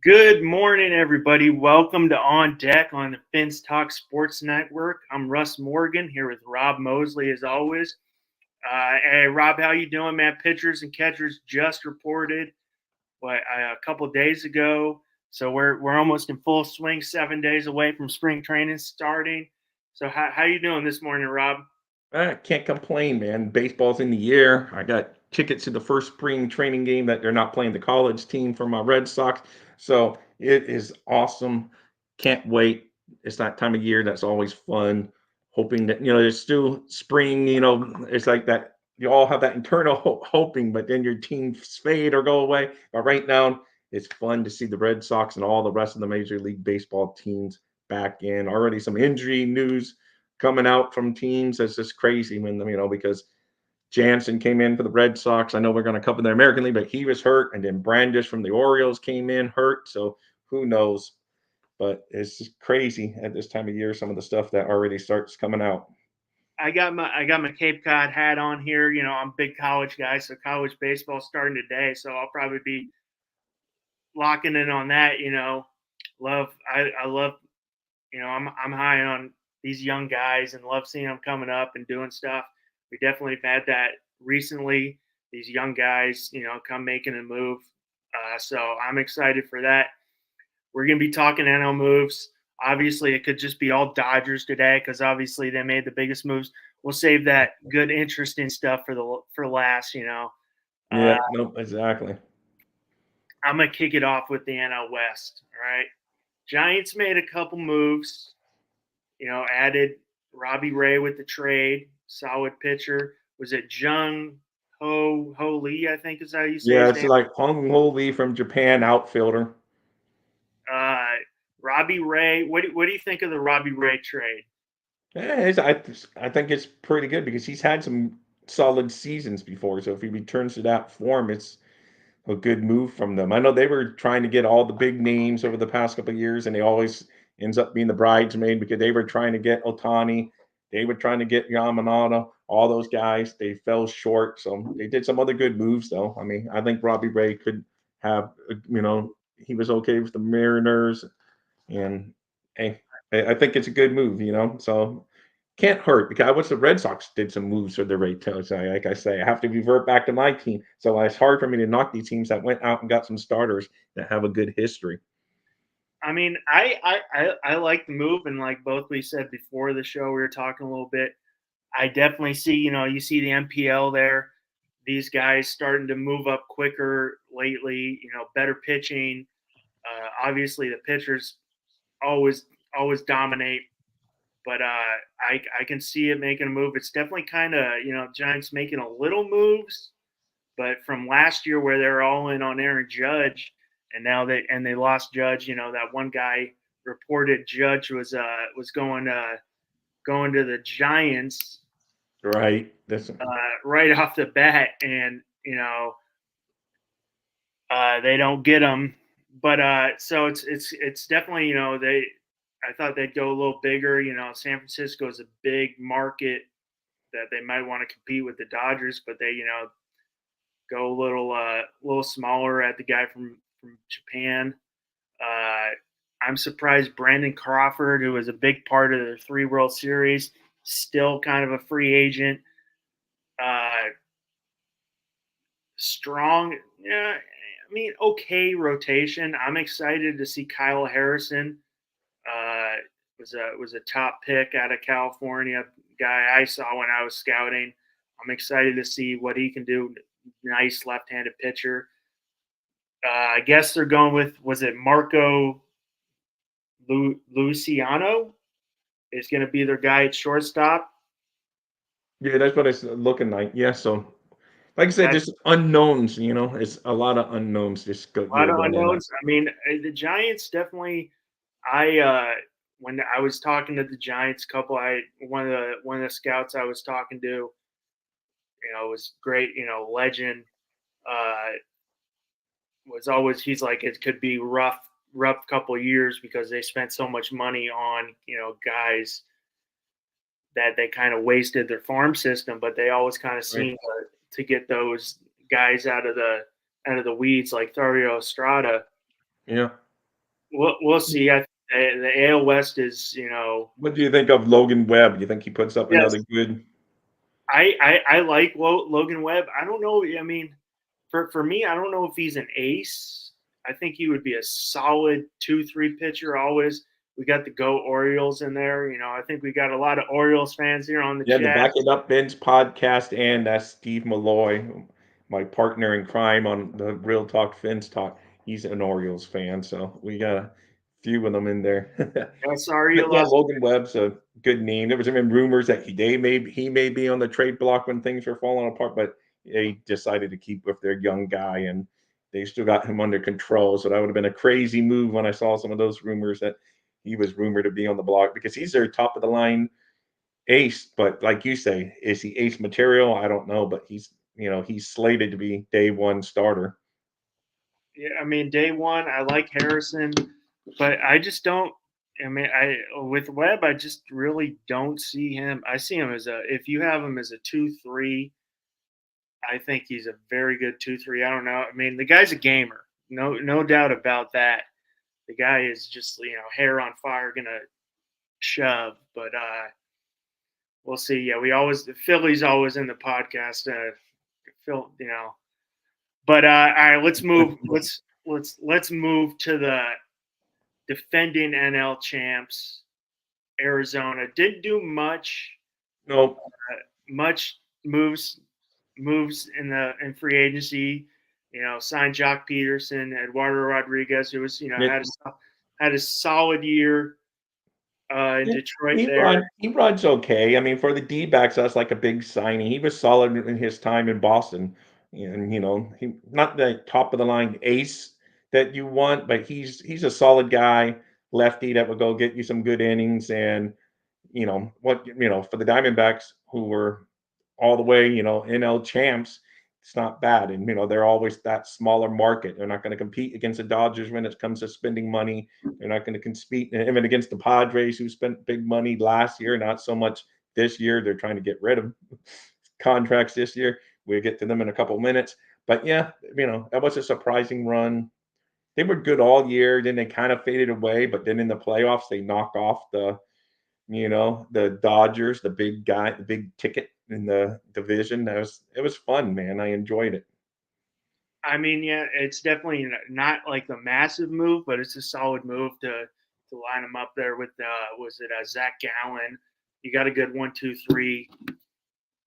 Good morning, everybody. Welcome to On Deck on the Fins Talk Sports Network. I'm Russ Morgan here with Rob Mosley, as always. Hey, Rob, how you doing, man? Pitchers and catchers just reported a couple of days ago, so we're almost in full swing. 7 days away from spring training starting. So how you doing this morning, Rob? I can't complain, man. Baseball's in the air. I got tickets to the first spring training game that they're not playing the college team for my Red Sox. So it is awesome. Can't wait. It's that time of year that's always fun. Hoping that, there's still spring, it's like that. You all have that internal hoping, but then your teams fade or go away. But right now, it's fun to see the Red Sox and all the rest of the Major League Baseball teams back in. Already some injury news coming out from teams. That's just crazy because Jansen came in for the Red Sox. I know we're going to cover the American League, but he was hurt. And then Brandish from the Orioles came in hurt. So who knows? But it's just crazy at this time of year, some of the stuff that already starts coming out. I got my Cape Cod hat on here. I'm a big college guy, so college baseball starting today. So I'll probably be locking in on that. I love. I'm high on these young guys and love seeing them coming up and doing stuff. We definitely have had that recently. These young guys, come making a move. So I'm excited for that. We're going to be talking NL moves. Obviously, it could just be all Dodgers today because obviously they made the biggest moves. We'll save that good, interesting stuff for last. Yeah, no, exactly. I'm gonna kick it off with the NL West. All right, Giants made a couple moves. Added Robbie Ray with the trade, solid pitcher. Was it Jung Ho Lee? I think is how you say Yeah, his it's name. like Hung Ho Lee from Japan, outfielder. Uh, Robbie Ray. What do you think of the Robbie Ray trade? Yeah, I think it's pretty good because he's had some solid seasons before. So if he returns to that form, it's a good move from them. I know they were trying to get all the big names over the past couple of years, and they always ends up being the bridesmaid because they were trying to get Otani, they were trying to get Yamanato, all those guys. They fell short, so they did some other good moves though. I mean, I think Robbie Ray could have, he was okay with the Mariners, and hey, I think it's a good move. So can't hurt because I wish the Red Sox did some moves for the rate too. So like I say, I have to revert back to my team. So it's hard for me to knock these teams that went out and got some starters that have a good history. I mean, I like the move, and like both we said before the show, we were talking a little bit. I definitely see, you see the MPL there. These guys starting to move up quicker lately. Better pitching. Obviously, the pitchers always dominate, but I can see it making a move. It's definitely kind of Giants making a little moves, but from last year where they're all in on Aaron Judge, and now they lost Judge. That one guy reported Judge was going to the Giants Right. That's right off the bat, and they don't get him. But so it's definitely they. I thought they'd go a little bigger. San Francisco is a big market that they might want to compete with the Dodgers, but they go a little smaller at the guy from Japan. Uh, I'm surprised Brandon Crawford, who was a big part of the 3 World Series, still kind of a free agent. Uh, Strong, yeah. I mean, okay rotation. I'm excited to see Kyle Harrison. Uh, was a top pick out of California, guy I saw when I was scouting. I'm excited to see what he can do. Nice left-handed pitcher. I guess they're going with, was it Marco Luciano is going to be their guy at shortstop. yeah, that's what it's looking like. Yeah, so like I said, That's just unknowns. It's a lot of unknowns just a lot of going on that. unknowns. I mean, the Giants definitely. I when I was talking to the Giants couple, one of the scouts I was talking to, was great. Legend. Uh, was always he's like it could be rough couple years because they spent so much money on guys that they kind of wasted their farm system, but they always kind of Right. seem to get those guys out of the weeds like Thario Estrada. Yeah. we'll see. The AL West is, What do you think of Logan Webb? Do you think he puts up another yes. good? I like Logan Webb. I don't know. I mean, for me, I don't know if he's an ace. I think he would be a solid 2-3 pitcher always. We got the Go Orioles in there. I think we got a lot of Orioles fans here on the Yeah, the chat. Back It Up Ben's podcast, and that's Steve Malloy, my partner in crime on the Real Talk Fins Talk. He's an Orioles fan, so we got a few of them in there. Yes, But yeah, Orioles. Logan Webb's a good name. There was even rumors that he may be on the trade block when things were falling apart, but they decided to keep with their young guy, and they still got him under control. So that would have been a crazy move when I saw some of those rumors that he was rumored to be on the block because he's their top of the line ace. But like you say, is he ace material? I don't know, but he's slated to be day one starter. Yeah, I mean, day one, I like Harrison, but I just don't. I mean, I with Webb, I just really don't see him. I see him as if you have him as a 2-3, I think he's a very good 2-3. I don't know. I mean, the guy's a gamer, no doubt about that. The guy is just hair on fire, gonna shove. But we'll see. Yeah, the Philly's always in the podcast. Phil, But all right, let's move. Let's move to the defending NL champs, Arizona. Didn't do No, much moves in free agency. Signed Jock Peterson, Eduardo Rodriguez, who was had a solid year in yeah, Detroit there. He runs okay. I mean, for the D-backs, that's like a big signing. He was solid in his time in Boston, and he not the top of the line ace that you want, but he's a solid guy, lefty that will go get you some good innings. And for the Diamondbacks, who were all the way, NL champs, it's not bad. And they're always that smaller market. They're not going to compete against the Dodgers when it comes to spending money. They're not going to compete even against the Padres, who spent big money last year, not so much this year. They're trying to get rid of contracts this year. We'll get to them in a couple minutes. But yeah, that was a surprising run. They were good all year. Then they kind of faded away. But then in the playoffs, they knocked off the Dodgers, the big guy, the big ticket in the division. It was fun, man. I enjoyed it. I mean, yeah, it's definitely not like the massive move, but it's a solid move to line them up there with was it Zach Gallen? You got a good 1-2-3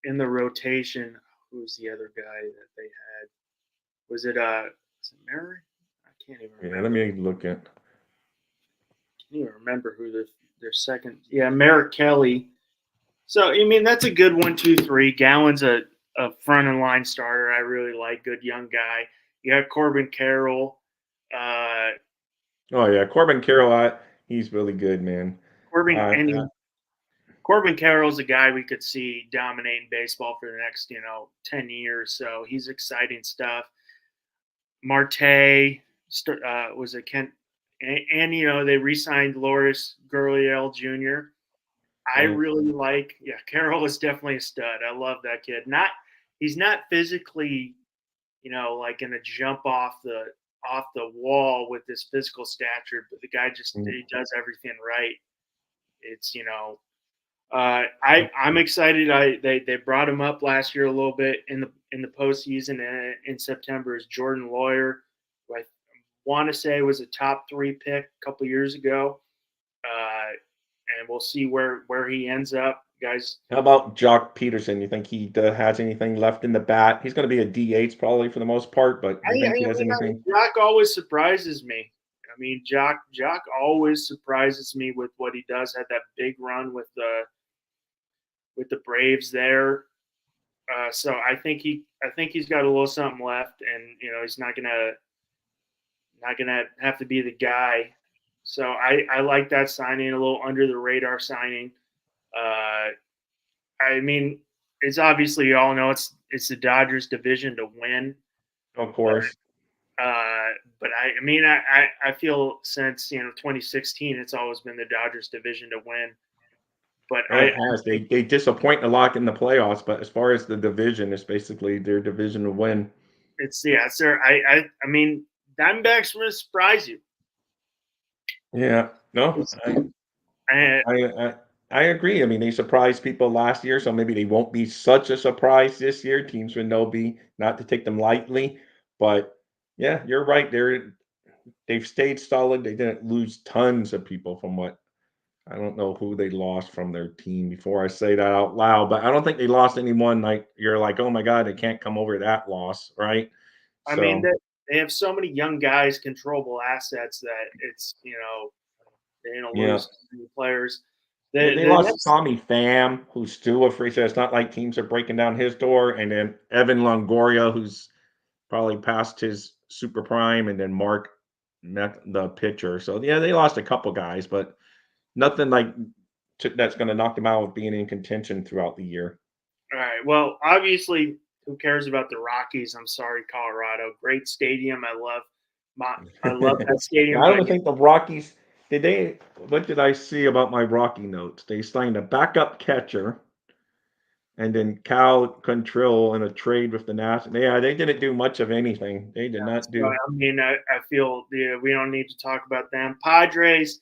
in the rotation. Who's the other guy that they had? Was it Mary? I can't even Yeah, let remember. me look at. Can't even remember who their second. Yeah, Merrick Kelly. So I mean that's a good 1-2-3. Gallen's a front and line starter. I really like good young guy. You got Corbin Carroll. Uh, Oh yeah, Corbin Carroll. He's really good, man. Corbin Uh, and Corbin Carroll's a guy we could see dominating baseball for the next 10 years. So he's exciting stuff. Marte was a Kent, and they re-signed Loris Gurriel Jr. I and really like. Yeah, Carroll is definitely a stud. I love that kid. He's not physically, like going to jump off the wall with his physical stature, but the guy just he does everything right. It's I'm excited. They brought him up last year a little bit in the postseason in September is Jordan Lawyer, who I want to say was a top 3 pick a couple years ago, and we'll see where he ends up, guys. how about Jock Peterson? You think he has anything left in the bat? He's going to be a DH probably for the most part, but I, do you think I he has mean, anything? Jock always surprises me. I mean, Jock always surprises me with what he does. Had that big run with the Braves there. So I think he's got a little something left, and he's not gonna have to be the guy. So I like that signing, a little under the radar signing. Uh, I mean, it's obviously you all know it's the Dodgers division to win, Of but course. I mean I feel since 2016 it's always been the Dodgers division to win. But Oh, it has. They disappoint a lot in the playoffs, but as far as the division, it's basically their division to win. it's yeah, sir. I mean Diamondbacks will surprise you. Yeah. No, It's- I, I, I, I agree. I mean, they surprised people last year, so maybe they won't be such a surprise this year. Teams would know be not to take them lightly, but yeah, you're right. They've stayed solid. They didn't lose tons of people from what I don't know who they lost from their team before I say that out loud, but I don't think they lost anyone like you're like, oh my God, they can't come over that loss, right? I mean, So they have so many young guys, controllable assets that it's they yeah. lose many players. Yeah, The they the lost next, Tommy Pham, who's still a free, so it's not like teams are breaking down his door, and then Evan Longoria, who's probably past his super prime, and then Mark the pitcher. So yeah, they lost a couple guys, but nothing like that's going to knock them out of being in contention throughout the year. all right. Well, obviously, who cares about the Rockies? I'm sorry, Colorado. Great stadium. I love that Yeah, stadium, I but don't think the Rockies did they. What did I see about my Rocky notes? They signed a backup catcher and then Cal Control in a trade with the Nationals. Yeah, they didn't do much of anything. They did not so, do. I mean, I feel we don't need to talk about them. Padres,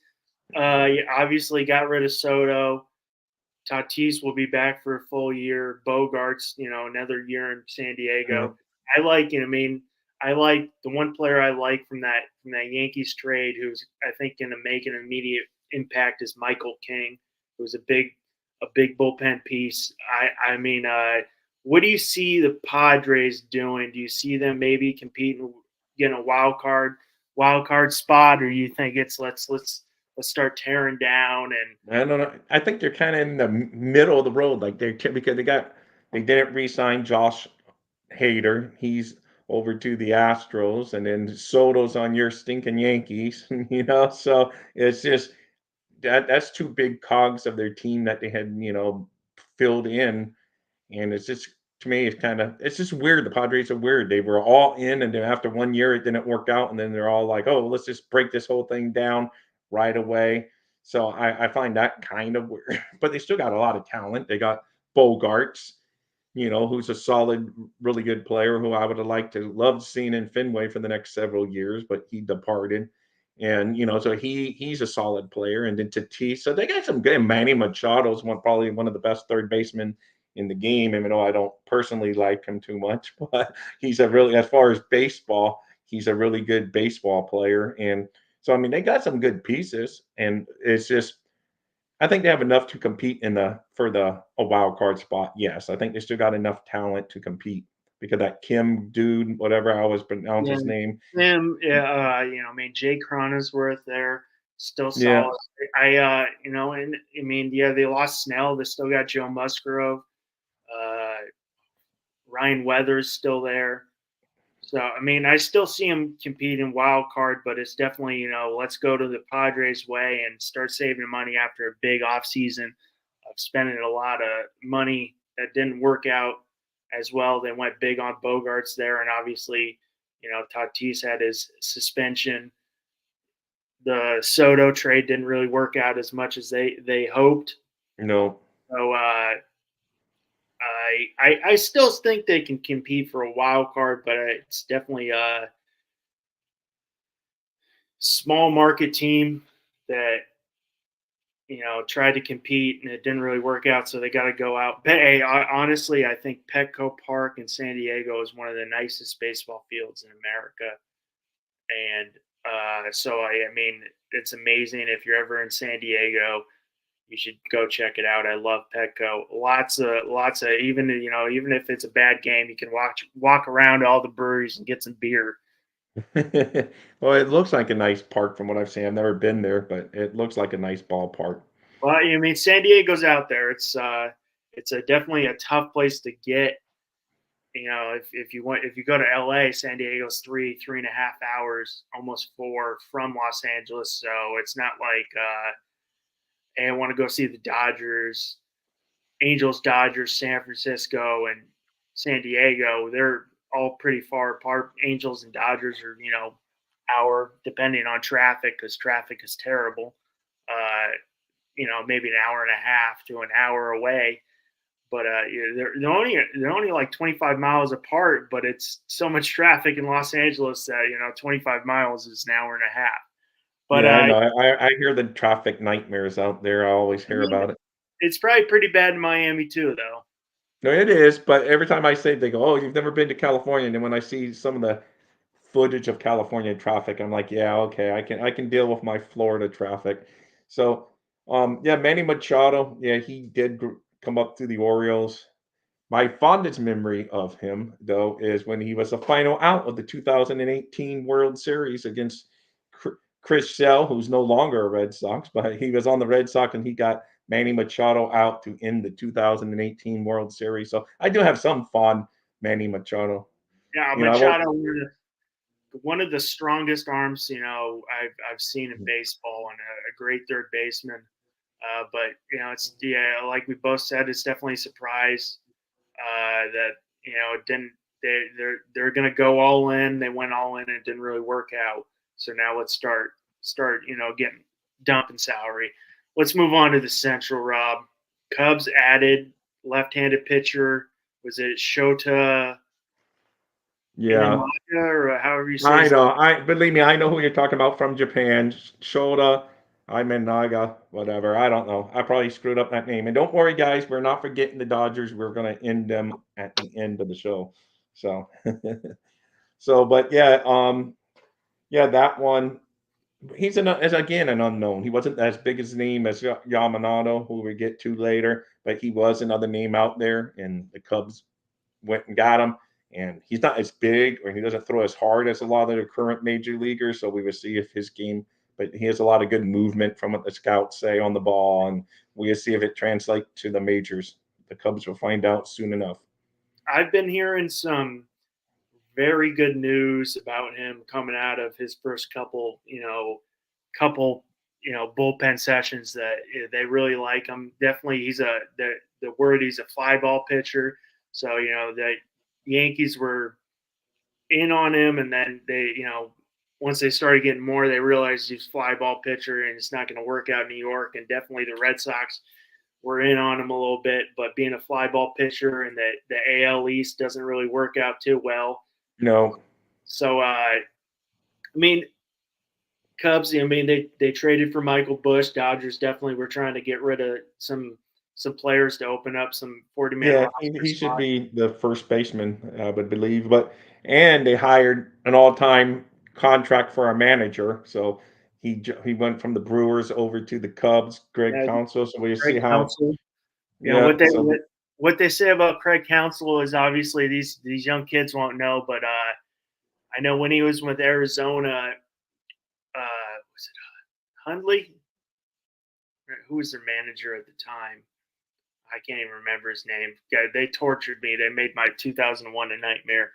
yeah, obviously got rid of Soto. Tatis will be back for a full year. Bogarts, another year in San Yeah, Diego. I like, I mean, I like the one player I like from that Yankees trade, who's I think going to make an immediate impact is Michael King, who's a big bullpen piece. I mean, what do you see the Padres doing? Do you see them maybe competing, getting a wild card spot, or you think it's let's start tearing down and I don't know. I think they're kind of in the middle of the road, like because they didn't re-sign Josh Hader. He's over to the Astros, and then Soto's on your stinking Yankees. So it's just that's two big cogs of their team that they had filled in. And it's just to me, it's just weird. The Padres are weird. They were all in, and then after 1 year, it didn't work out, and then they're all like, "Oh, let's just break this whole thing down right away." So I find that kind of weird. But they still got a lot of talent. They got Bogarts, who's a solid, really good player who I would have liked to love seeing in Fenway for the next several years, but he departed. And so he's a solid player. And then Tatis, so they got some good. Manny Machado's probably one of the best third basemen in the game, even though I don't personally like him too much, but he's a really, as far as baseball, he's a really good baseball player. And so, I mean, they got some good pieces, and it's just, I think they have enough to compete for the a wild card spot. Yes, I think they still got enough talent to compete because that Kim dude, whatever I always pronounce yeah, his name. him, yeah, I mean, Jay Cronenworth there, still Yeah, solid. And I mean, yeah, they lost Snell. They still got Joe Musgrove. Uh, Ryan Weathers still there. So, I mean, I still see him compete in wild card, but it's definitely, let's go to the Padres way and start saving money after a big offseason of spending a lot of money that didn't work out as well. They went big on Bogarts there, and obviously, Tatis had his suspension. The Soto trade didn't really work out as much as they hoped. no, So I still think they can compete for a wild card, but it's definitely a small market team that tried to compete and it didn't really work out, so they got to go out. But hey, honestly, I think Petco Park in San Diego is one of the nicest baseball fields in America, and so I mean, it's amazing. If you're ever in San Diego, you should go check it out. I love Petco. Lots of even if it's a bad game, you can walk around all the breweries and get some beer. well, it looks like a nice park from what I've seen. I've never been there, but it looks like a nice ballpark. Well, I mean, San Diego's out there. It's definitely a tough place to get. If you go to LA, San Diego's 3.5 hours, almost 4 from Los Angeles. So it's not like hey, I want to go see the Dodgers, Angels, Dodgers, San Francisco, and San Diego. They're all pretty far apart. Angels and Dodgers are hour depending on traffic because traffic is terrible. Maybe an hour and a half to an hour away. But they're only like 25 miles apart. But it's so much traffic in Los Angeles that 25 miles is an hour and a half. But Yeah, I know. I hear the traffic nightmares out there. I always I hear mean, about it. it's probably pretty bad in Miami too, though. No, it is, but every time I say, they go, "Oh, you've never been to California." And then when I see some of the footage of California traffic, I'm like, "Yeah, okay, I can deal with my Florida traffic." So, yeah, Manny Machado, yeah, he did come up through the Orioles. My fondest memory of him, though, is when he was the final out of the 2018 World Series against Chris Sale, who's no longer a Red Sox, but he was on the Red Sox and he got Manny Machado out to end the 2018 World Series. So I do have some fond Manny Machado. Yeah, I won't. Machado, one of the strongest arms I've seen in baseball, and a great third baseman. But it's like we both said, it's definitely a surprise that it didn't. They're going to go all in. They went all in, and it didn't really work out. So now let's start getting dumping salary. Let's move on to the Central, Rob. Cubs added left-handed pitcher. Was it Shota Yeah, Inamaka, or however you say I his know. I believe me, I know who you're talking about from Japan. Shoda, Naga, whatever. I don't know. I probably screwed up that name. And don't worry, guys, we're not forgetting the Dodgers. We're going to end them at the end of the show. So, but yeah, yeah, that one. He's as again an unknown. He wasn't as big as name as Yamamoto, who we get to later, but he was another name out there, and the Cubs went and got him. And he's not as big, or he doesn't throw as hard as a lot of the current major leaguers. So we will see if his game, but he has a lot of good movement from what the scouts say on the ball, and we'll see if it translates to the majors. The Cubs will find out soon enough. I've been hearing some very good news about him coming out of his first couple bullpen sessions, that they really like him. Definitely, he's the word, he's a fly ball pitcher. So the Yankees were in on him, and then they once they started getting more, they realized he's a fly ball pitcher and it's not going to work out in New York. And definitely the Red Sox were in on him a little bit, but being a fly ball pitcher and the AL East doesn't really work out too well. No, So I mean, Cubs. I mean, they traded for Michael Bush. Dodgers definitely were trying to get rid of some players to open up some 40-man yeah, roster he should spots. be the first baseman, I would believe. But and they hired an all-time contract for a manager, so he went from the Brewers over to the Cubs, Greg Yeah, Counsell. So we'll Craig see how. Counsell. Yeah, so What they say about Craig Counsell is obviously these young kids won't know, but I know when he was with Arizona, was it Hundley? Who was their manager at the time? I can't even remember his name. They tortured me. They made my 2001 a nightmare.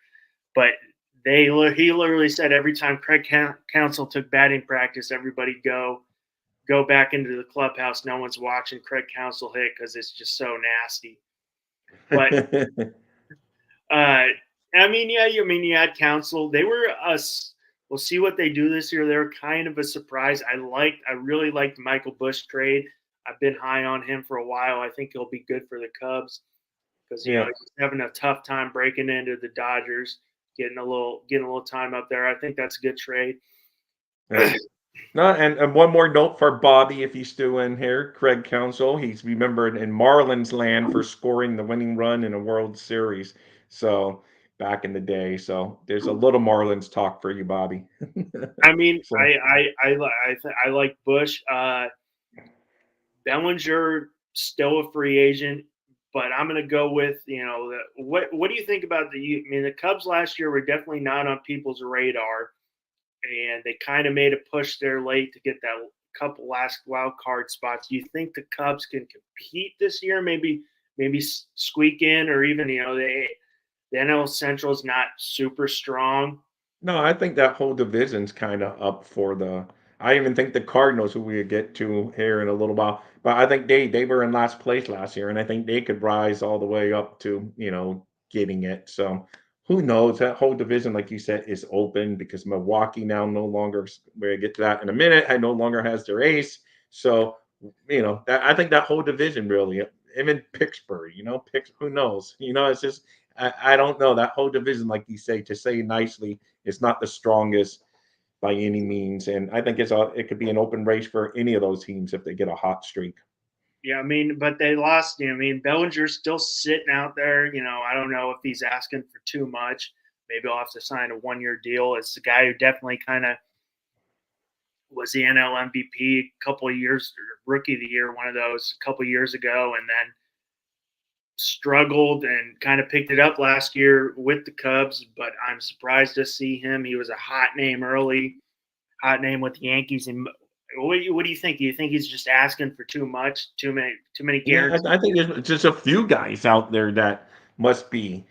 But he literally said every time Craig Counsell took batting practice, everybody go back into the clubhouse. No one's watching Craig Counsell hit because it's just so nasty. But I mean, yeah, you had Counsell. They were us. We'll see what they do this year. They're kind of a surprise. I really liked the Michael Bush trade. I've been high on him for a while. I think he'll be good for the Cubs because yeah. he's having a tough time breaking into the Dodgers, getting a little time up there. I think that's a good trade. Yeah. No, and one more note for Bobby, if he's still in here, Craig Counsell. He's remembered in Marlins land for scoring the winning run in a World Series. So back in the day. So there's a little Marlins talk for you, Bobby. I mean, So I like Bush. Bellinger still a free agent, but I'm going to go with what do you think about I mean, the Cubs last year were definitely not on people's radar, and they kind of made a push there late to get that couple last wild card spots. Do you think the Cubs can compete this year? Maybe squeak in, or even the NL Central is not super strong. no, I think that whole division's kind of up for the. I even think the Cardinals, who we get to here in a little while, but I think they were in last place last year, and I think they could rise all the way up to getting it. So who knows? That whole division, like you said, is open because Milwaukee now no longer. We'll get to that in a minute. I no longer has their ace, so I think that whole division really, even Pittsburgh, who knows? It's just I don't know that whole division, like you say, to say nicely, it's not the strongest, by any means. And I think it could be an open race for any of those teams if they get a hot streak. Yeah, I mean, but they lost. I mean, Bellinger's still sitting out there. I don't know if he's asking for too much. Maybe I'll have to sign a 1-year deal. It's a guy who definitely kind of was the NL MVP a couple of years, rookie of the year, one of those a couple of years ago, and then struggled and kind of picked it up last year with the Cubs. But I'm surprised to see him. He was a hot name early, hot name with the Yankees. And what do you think? Do you think he's just asking for too much, too many Yeah, guarantees? I think there's just a few guys out there that must be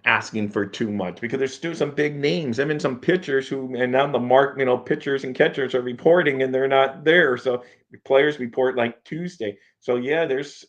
asking for too much because there's still some big names. I mean, some pitchers who, and now the pitchers and catchers are reporting and they're not there. So players report like Tuesday. So yeah, there's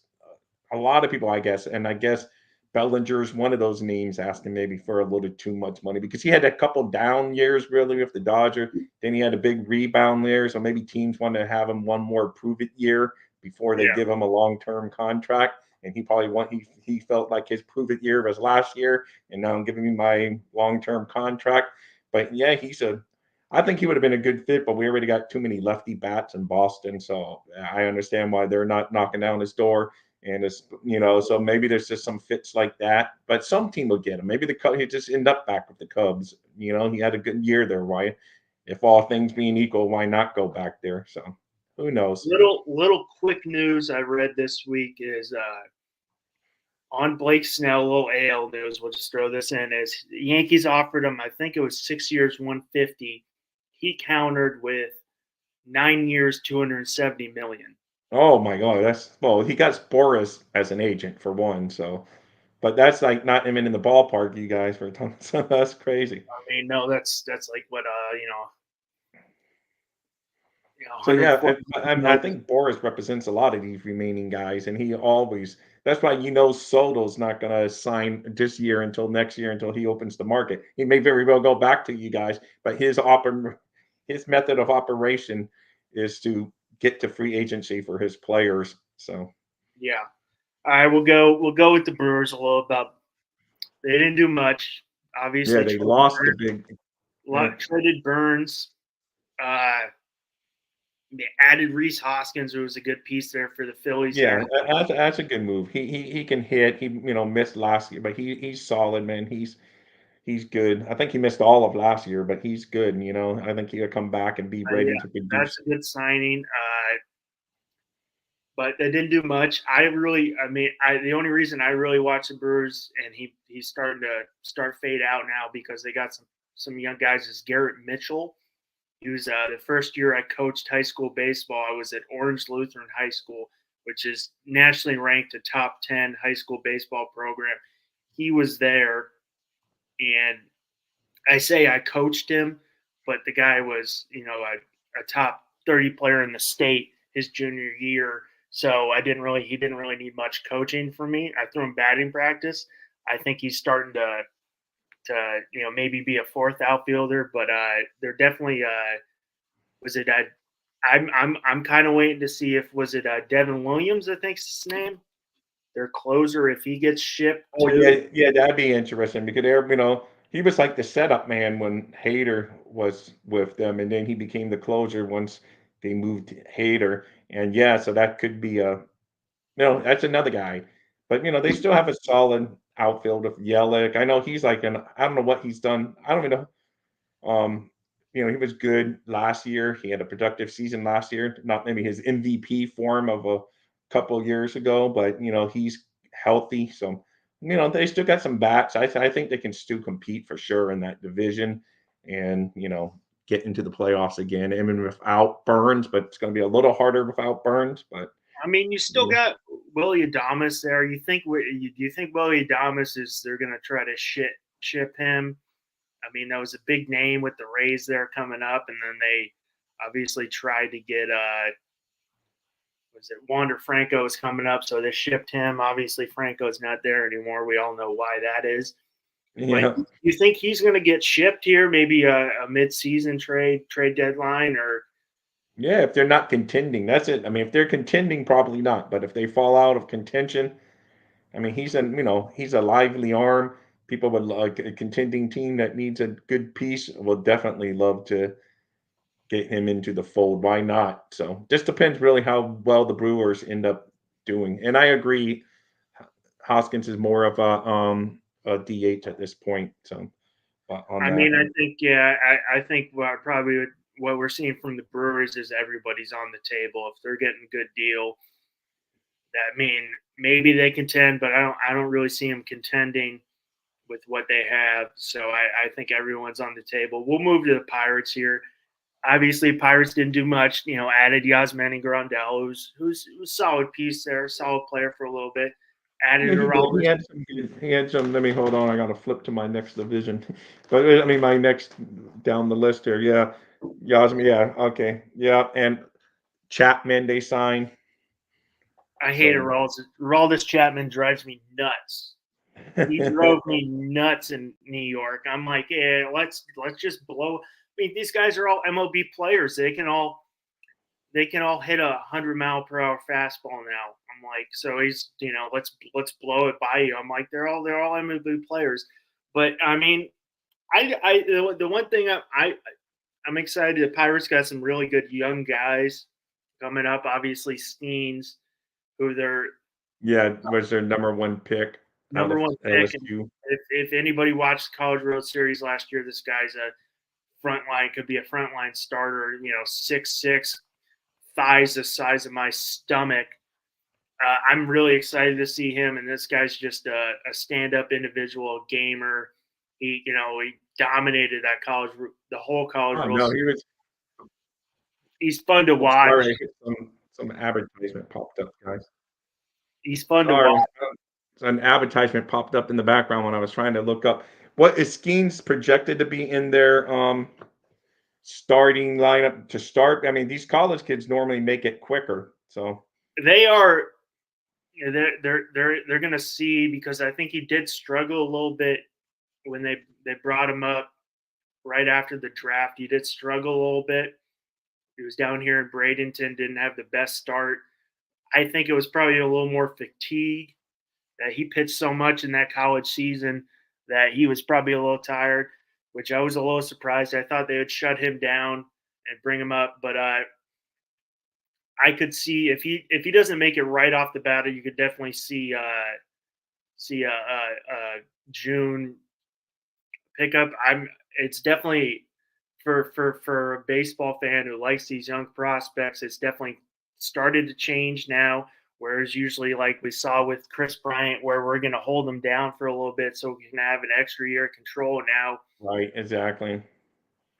a lot of people, I guess, and I guess Bellinger is one of those names asking maybe for a little too much money because he had a couple down years really with the Dodgers. Then he had a big rebound there, so maybe teams want to have him one more prove it year before they Yeah, give him a long term contract. And he probably he felt like his prove it year was last year, and now I'm giving me my long term contract. But yeah, I think he would have been a good fit, but we already got too many lefty bats in Boston, so I understand why they're not knocking down his door. And so maybe there's just some fits like that, but some team will get him. Maybe the Cubs, he just end up back with the Cubs. He had a good year there. Why, if all things being equal, why not go back there? So who knows? little quick news I read this week is on Blake Snell. Little AL news. We'll just throw this in. Is the Yankees offered him? I think it was 6 years, 150. He countered with 9 years, 270 million. Oh my God, he got Boris as an agent for one. So, but that's like not even in the ballpark, you guys. So that's crazy. I mean, no, that's like what So yeah, 140 I million. think Boris represents a lot of these remaining guys, and he always. That's why Soto's not going to sign this year until next year until he opens the market. He may very well go back to you guys, but his method of operation is to get to free agency for his players. So Yeah. All right, we'll go with the Brewers a little about. They didn't do much. yeah, Obviously, they lost the big. Yeah, traded Burns. Uh, they added Reese Hoskins, who was a good piece there for the Phillies yeah, there. that's a good move. He can hit. He missed last year, but he's solid, man. He's good. I think he missed all of last year, but he's good. I think he'll come back and be Yeah, ready to that's produce. a good signing. But they didn't do much. I mean, the only reason I really watch the Brewers and he's starting to fade out now because they got some young guys is Garrett Mitchell. He was the first year I coached high school baseball. I was at Orange Lutheran High School, which is nationally ranked a top 10 high school baseball program. He was there, and I say I coached him, but the guy was, a top 30 player in the state his junior year. So he didn't really need much coaching from me. I threw him batting practice. I think he's starting to maybe be a fourth outfielder, but they're definitely was it I'm kind of waiting to see if was it Devin Williams, I think's his name, their closer, if he gets shipped Oh too. yeah, yeah, that'd be interesting because he was like the setup man when Hader was with them, and then he became the closer once they moved Hader. And yeah, so that could be that's another guy. But they still have a solid outfield of Yelich. I know he's like I don't know what he's done. I don't even know. He was good last year. He had a productive season last year. Not maybe his MVP form of a couple years ago, but he's healthy. So they still got some bats. I think they can still compete for sure in that division, and get into the playoffs again. I mean, without Burns, but it's going to be a little harder without Burns. But I mean, you still yeah. got Willie Adames there. Do you think Willie Adames is they're going to try to ship him? I mean, that was a big name with the Rays there coming up, and then they obviously tried to get was it Wander Franco is coming up, so they shipped him. Obviously, Franco's not there anymore. We all know why that is. But Yeah. you think he's going to get shipped here? Maybe a mid-season trade deadline, or Yeah, if they're not contending, that's it. I mean, if they're contending, probably not. But if they fall out of contention, I mean, he's a lively arm. People would like a contending team that needs a good piece will definitely love to get him into the fold. Why not? So just depends really how well the Brewers end up doing. And I agree, Hoskins is more of a DH at this point. So on I that. mean, I think yeah, I think what we're seeing from the Brewers is everybody's on the table. If they're getting a good deal, that mean maybe they contend, but I don't really see them contending with what they have. So I think everyone's on the table. We'll move to the Pirates here. Obviously, Pirates didn't do much. Added Yasmani Grandal, who's a solid piece there, solid player for a little bit. Yeah, Added he did. Aroldis. He had some. Let me hold on. I got to flip to my next division, but I mean my next down the list here. Yeah, Yasmin. Yeah, okay. Yeah, and Chapman they signed. I hate So Aroldis. Aroldis Chapman drives me nuts. He drove me nuts in New York. I'm like, yeah, let's just blow. I mean, these guys are all MLB players. They can all hit 100-mile-per-hour fastball now. I'm like, so he's let's blow it by you. I'm like, they're all MLB players. But I mean, the one thing I'm excited. The Pirates got some really good young guys coming up. Obviously, Steens, who they're yeah, was their number one pick out number of one pick. And LSU. if anybody watched the College World Series last year, this guy's a could be a frontline starter. 6'6", thighs the size of my stomach. I'm really excited to see him, and this guy's just a stand-up individual, a gamer. He dominated the whole College Oh World no, Series. he was. He's fun to I'm watch. sorry, some advertisement popped up, guys. He's fun to Sorry, watch. an advertisement popped up in the background when I was trying to look up what is Skeens projected to be in their starting lineup to start. I mean, these college kids normally make it quicker. So They are. They're going to see, because I think he did struggle a little bit when they brought him up right after the draft. He did struggle a little bit. He was down here in Bradenton, didn't have the best start. I think it was probably a little more fatigue that he pitched so much in that college season that he was probably a little tired, which I was a little surprised. I thought they would shut him down and bring him up, but I could see if he doesn't make it right off the bat, you could definitely see a June pickup. It's definitely for a baseball fan who likes these young prospects. It's definitely started to change now. Whereas usually, like we saw with Chris Bryant, where we're going to hold him down for a little bit so we can have an extra year of control. right, exactly.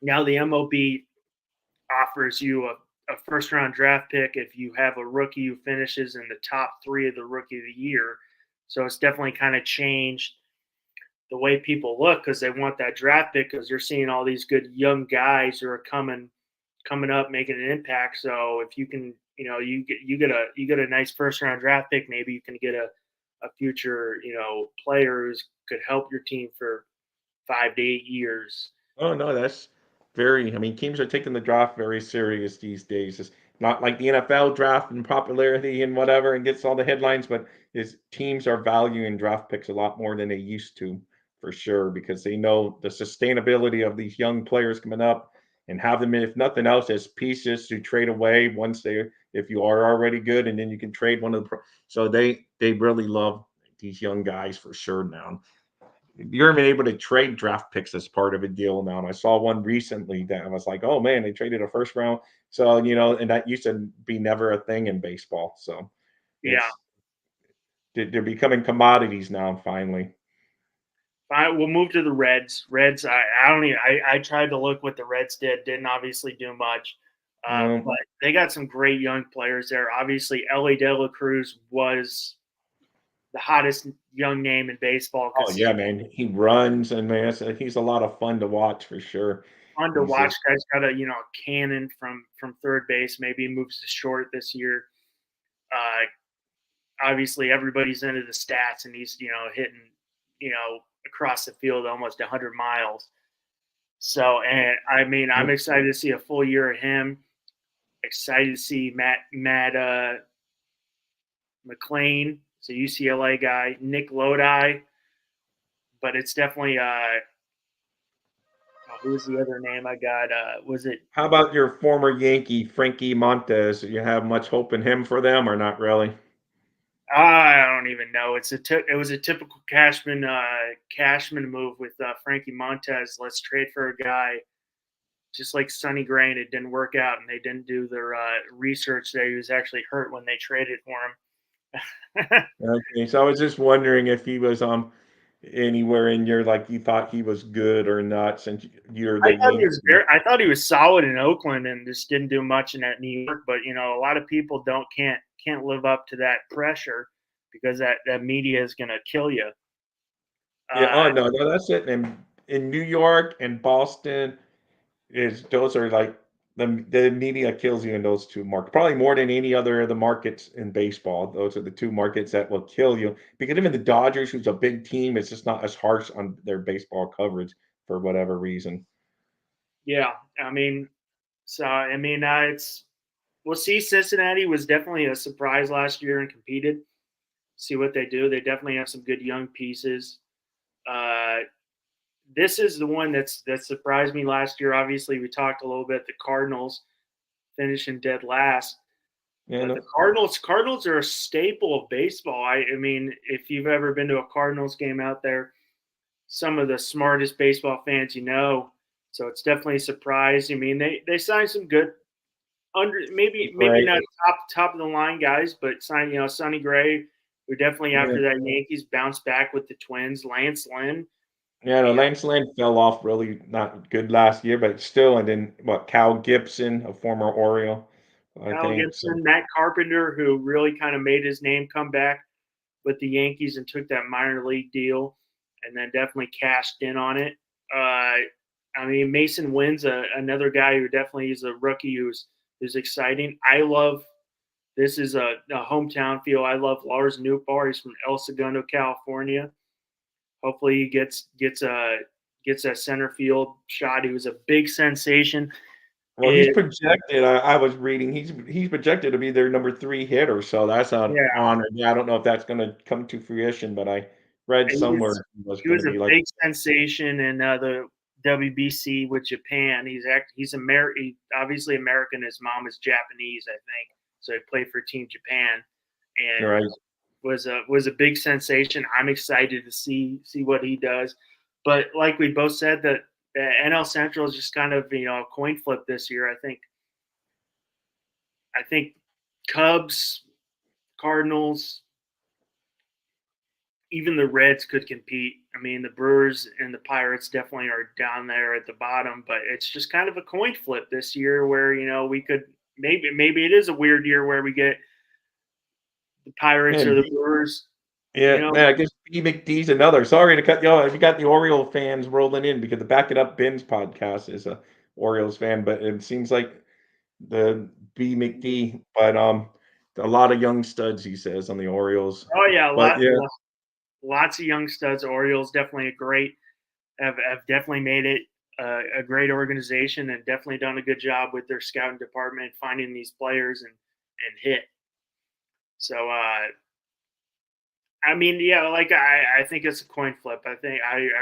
Now the MLB offers you a first round draft pick if you have a rookie who finishes in the top 3 of the rookie of the year. So it's definitely kind of changed the way people look, because they want that draft pick, because they're seeing all these good young guys who are coming up making an impact. So if you can, you get a nice first round draft pick, maybe you can get a future player who could help your team for 5 to 8 years. Oh no, that's very. I mean, teams are taking the draft very serious these days. It's not like the NFL draft and popularity and whatever and gets all the headlines, but is teams are valuing draft picks a lot more than they used to, for sure, because they know the sustainability of these young players coming up and have them, if nothing else, as pieces to trade away once they, if you are already good, and then you can trade one of the. So they really love these young guys for sure now. You're even able to trade draft picks as part of a deal now. And I saw one recently that I was like, oh man, they traded a first round. So, and that used to be never a thing in baseball. So Yeah. it's they're becoming commodities now, finally. We'll move to the Reds. Reds, I don't even. I tried to look what the Reds did. Didn't obviously do much, No. but they got some great young players there. Obviously, Ellie De La Cruz was the hottest young name in baseball, Oh because yeah, man. He runs and man, he's a lot of fun to watch for sure. fun to He's watch. just Guy's got a cannon from third base. Maybe he moves to short this year. Uh, Obviously, everybody's into the stats, and he's hitting across the field almost 100 miles. So, and I mean, I'm excited to see a full year of him. Excited to see Matt McLean, it's a UCLA guy, Nick Lodi, but it's definitely Who was the other name I got? Was it? How about your former Yankee, Frankie Montes? Do you have much hope in him for them or not really? I don't even know. It was a typical Cashman move with Frankie Montez. Let's trade for a guy just like Sonny Gray, and it didn't work out, and they didn't do their research there. He was actually hurt when they traded for him. Okay, so I was just wondering if he was anywhere in your like you thought he was good or not since you're the Yankee. I thought he was solid in Oakland and just didn't do much in that New York. But a lot of people can't live up to that pressure because that media is going to kill you. Yeah, oh no, no, that's it. In New York and Boston is those are like the media kills you in those two markets. Probably more than any other of the markets in baseball. Those are the two markets that will kill you. Because even the Dodgers, who's a big team, it's just not as harsh on their baseball coverage for whatever reason. Yeah, I mean, it's we'll see. Cincinnati was definitely a surprise last year and competed. See what they do. They definitely have some good young pieces. Uh, this is the one that surprised me last year. Obviously, we talked a little bit. The Cardinals finishing dead last, You but the know? Cardinals are a staple of baseball. I mean, if you've ever been to a Cardinals game out there, some of the smartest baseball fans you know. So it's definitely a surprise. I mean, they signed some good maybe Right. not top of the line guys, but signed Sonny Gray. We're definitely Yeah. after that Yankees bounce back with the Twins. Lance Lynn, Yeah, no, you know, Lance Lynn fell off really not good last year, but still, and then what, Cal Gibson, a former Oriole, I Kyle think. So Gibson, Matt Carpenter, who really kind of made his name come back with the Yankees and took that minor league deal, and then definitely cashed in on it. I mean, Mason Wynn's another guy who definitely is a rookie who's exciting. I love this is a hometown feel. I love Lars Nootbaar. He's from El Segundo, California. Hopefully, he gets a center field shot. He was a big sensation. well, he's It, projected. I was reading. He's projected to be their number 3 hitter, so that's an yeah, honor. Yeah, I don't know if that's going to come to fruition, but I read he was somewhere he was he going to was a be like, big sensation in the WBC with Japan. Obviously American. His mom is Japanese, I think. So he played for Team Japan, and right. was a big sensation. I'm excited to see what he does. But like we both said, that the NL Central is just kind of a coin flip this year. I think Cubs, Cardinals, even the Reds could compete. I mean, the Brewers and the Pirates definitely are down there at the bottom, but it's just kind of a coin flip this year where we could maybe it is a weird year where we get the Pirates or Man, the Brewers. You yeah, know, man, I guess B McD's another. Sorry to cut you off. You got the Oriole fans rolling in because the Back It Up Ben's podcast is a Orioles fan, but it seems like the B McD, but a lot of young studs, he says, on the Orioles. oh yeah, But yeah, lots of young studs. Orioles definitely have definitely made it a great organization and definitely done a good job with their scouting department finding these players and hit. So I mean, yeah, like I think it's a coin flip. I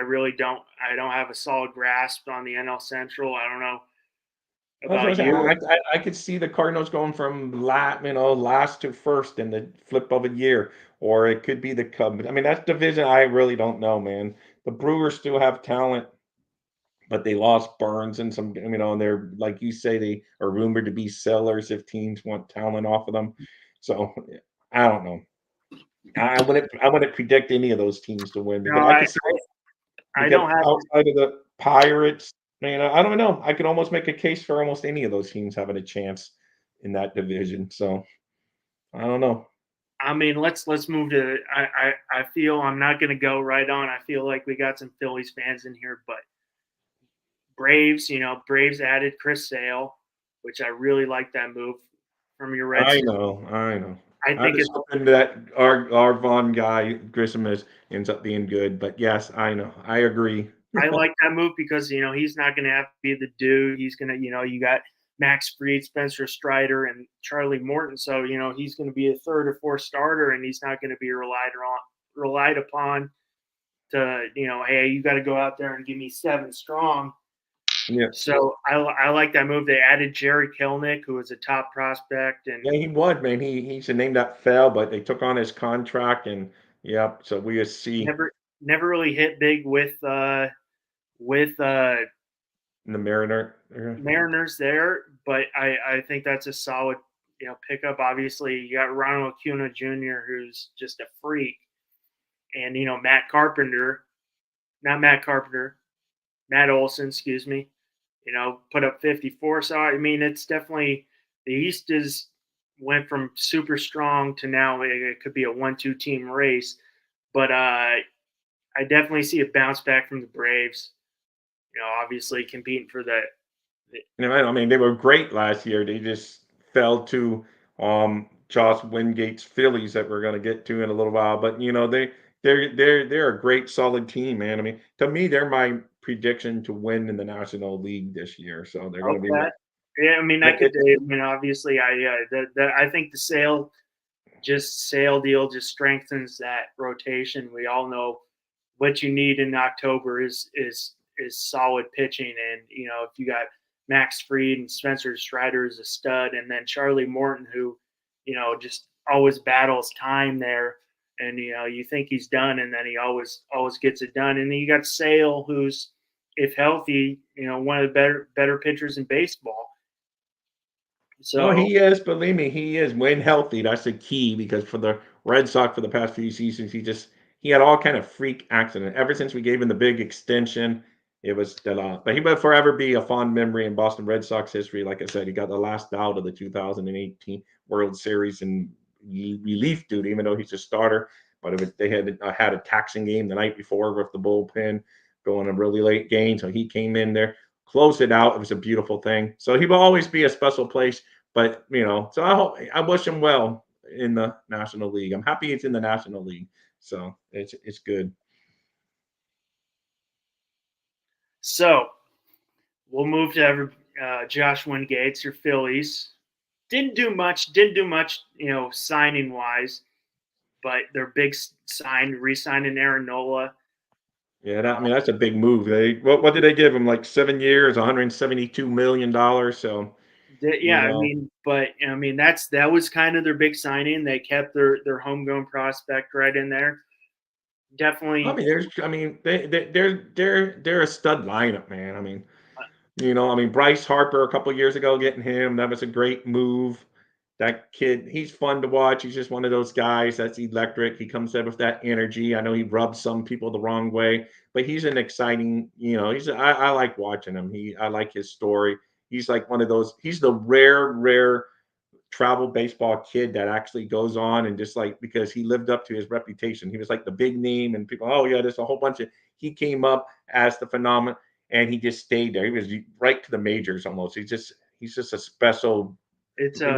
really don't have a solid grasp on the NL Central. I don't know I was gonna about say you. I could see the Cardinals going from last to first in the flip of a year, or it could be the Cubs. I mean, that's division. I really don't know, man. The Brewers still have talent, but they lost Burns and some. And they're like you say, they are rumored to be sellers if teams want talent off of them. So I don't know. I wouldn't predict any of those teams to win No, because I could see. I Because don't have outside of the Pirates, man, I don't know. I could almost make a case for almost any of those teams having a chance in that division. So I don't know. I mean, let's move to. I feel I'm not going to go right on. I feel like we got some Phillies fans in here, but Braves, Braves added Chris Sale, which I really like that move from your Red I Sox. know. I know. I I'm think just it's hoping that our Vaughn guy Grissom ends up being good. But yes, I know. I agree. I like that move because he's not going to have to be the dude. He's going to you got Max Fried, Spencer Strider, and Charlie Morton. So he's going to be a third or fourth starter, and he's not going to be relied upon to hey, you got to go out there and give me 7 strong. Yeah. So I like that move. They added Jerry Kilnick, who was a top prospect, and Yeah, he was, man. He's a name that fell, but they took on his contract and yep. So we just see never really hit big with the Mariner. Mariners there. But I think that's a solid pickup. Obviously, you got Ronald Acuna Jr., who's just a freak, and Matt Carpenter, Matt Olson, excuse me, put up 54. So I mean, it's definitely the East is went from super strong to now it could be a 1-2 team race. But I definitely see a bounce back from the Braves. Obviously competing for the You know, I mean, they were great last year. They just fell to Josh Wingate's Phillies that we're going to get to in a little while. But you know, they're a great solid team, man. I mean, to me, they're my prediction to win in the National League this year. So they're going to be okay. Yeah, I mean, obviously, I think the sale deal just strengthens that rotation. We all know what you need in October is solid pitching, and if you got Max Fried and Spencer Strider is a stud, and then Charlie Morton, who just always battles time there, and you think he's done, and then he always gets it done, and then you got Sale, who's if healthy, one of the better pitchers in baseball. No, So he is. Believe me, he is. When healthy, that's the key because for the Red Sox for the past few seasons, he had all kind of freak accident. Ever since we gave him the big extension, it was still out. But he will forever be a fond memory in Boston Red Sox history. Like I said, he got the last out of the 2018 World Series in relief duty, even though he's a starter. But they had a taxing game the night before with the bullpen going a really late game, so he came in there, closed it out. It was a beautiful thing. So he will always be a special place, but so I wish him well in the National League. I'm happy it's in the National League, so it's good. so we'll move to Josh Wingate's your Phillies. Didn't do much, signing wise, but their big re-signing Aaron Nola. Yeah, I mean that's a big move. What did they give him? Like 7 years, 172 million dollars. So you Yeah, I know, mean, but I mean that was kind of their big signing. They kept their homegrown prospect right in there. I Definitely, mean, they're a stud lineup, man. I mean, Bryce Harper a couple years ago getting him, that was a great move. That kid, he's fun to watch. He's just one of those guys that's electric. He comes in with that energy. I know he rubs some people the wrong way, but he's an exciting, I like watching him. I like his story. He's like one of those, he's the rare travel baseball kid that actually goes on and just like because he lived up to his reputation. He was like the big name and people, oh yeah, there's a whole bunch of he came up as the phenomenon and he just stayed there. He was right to the majors almost. He's just a special, it's they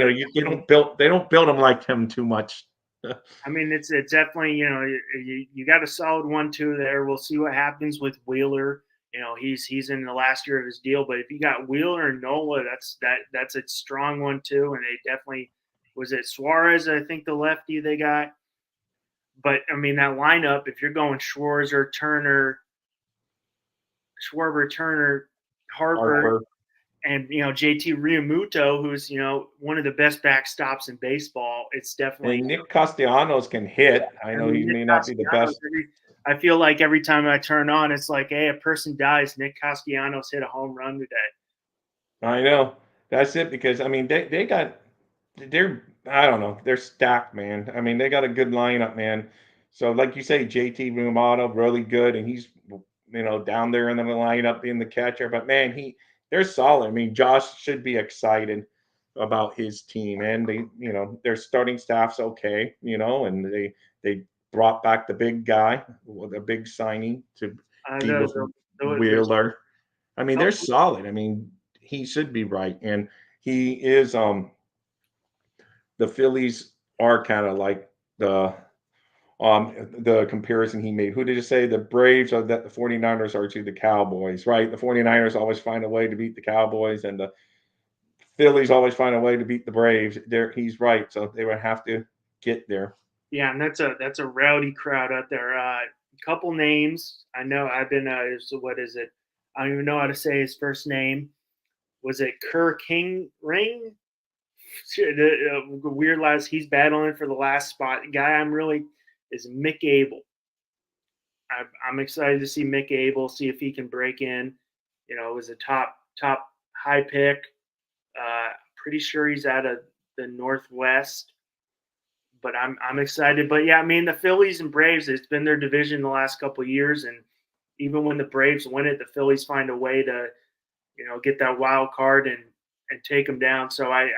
don't build him like him too much. I mean, it's definitely you got a solid 1-2 there. We'll see what happens with Wheeler. He's in the last year of his deal, but if you got Wheeler and Nola, that's a strong one too. And they definitely was it Suarez, I think the lefty they got. But I mean that lineup, if you're going Schwarber, Turner, Harper, Harper and JT Realmuto, who's one of the best backstops in baseball, it's definitely. and Nick Castellanos can hit. I I know mean, he Nick may not be the Castellanos. best. I feel like every time I turn on, it's like, hey, a person dies. Nick Castellanos hit a home run today. I know. That's it because I mean they're I don't know, they're stacked, man. I mean, they got a good lineup, man. So like you say, JT Rumado, really good, and he's down there in the lineup being the catcher. But man, they're solid. I mean, Josh should be excited about his team, and their starting staff's okay, and they brought back the big guy, the big signing to be The, with the, there's Wheeler. I mean, a they're couple. solid. I mean, he should be right, and he is. The Phillies are kind of like the comparison he made. Who did you say the Braves are that the 49ers are to the Cowboys, right? The 49ers always find a way to beat the Cowboys, and the Phillies always find a way to beat the Braves. He's right, so they would have to get there. Yeah, and that's a rowdy crowd out there. Couple names I know. I've been. So what is it? I don't even know how to say his first name. Was it Kerr King Ring? The weird last. He's battling for the last spot. The guy I'm really is Mick Abel. I'm excited to see Mick Abel, see if he can break in. It was a top high pick. Pretty sure he's out of the Northwest, but I'm excited. But yeah, I mean the Phillies and Braves, it's been their division the last couple of years, and even when the Braves win it, the Phillies find a way to get that wild card and take them down. So I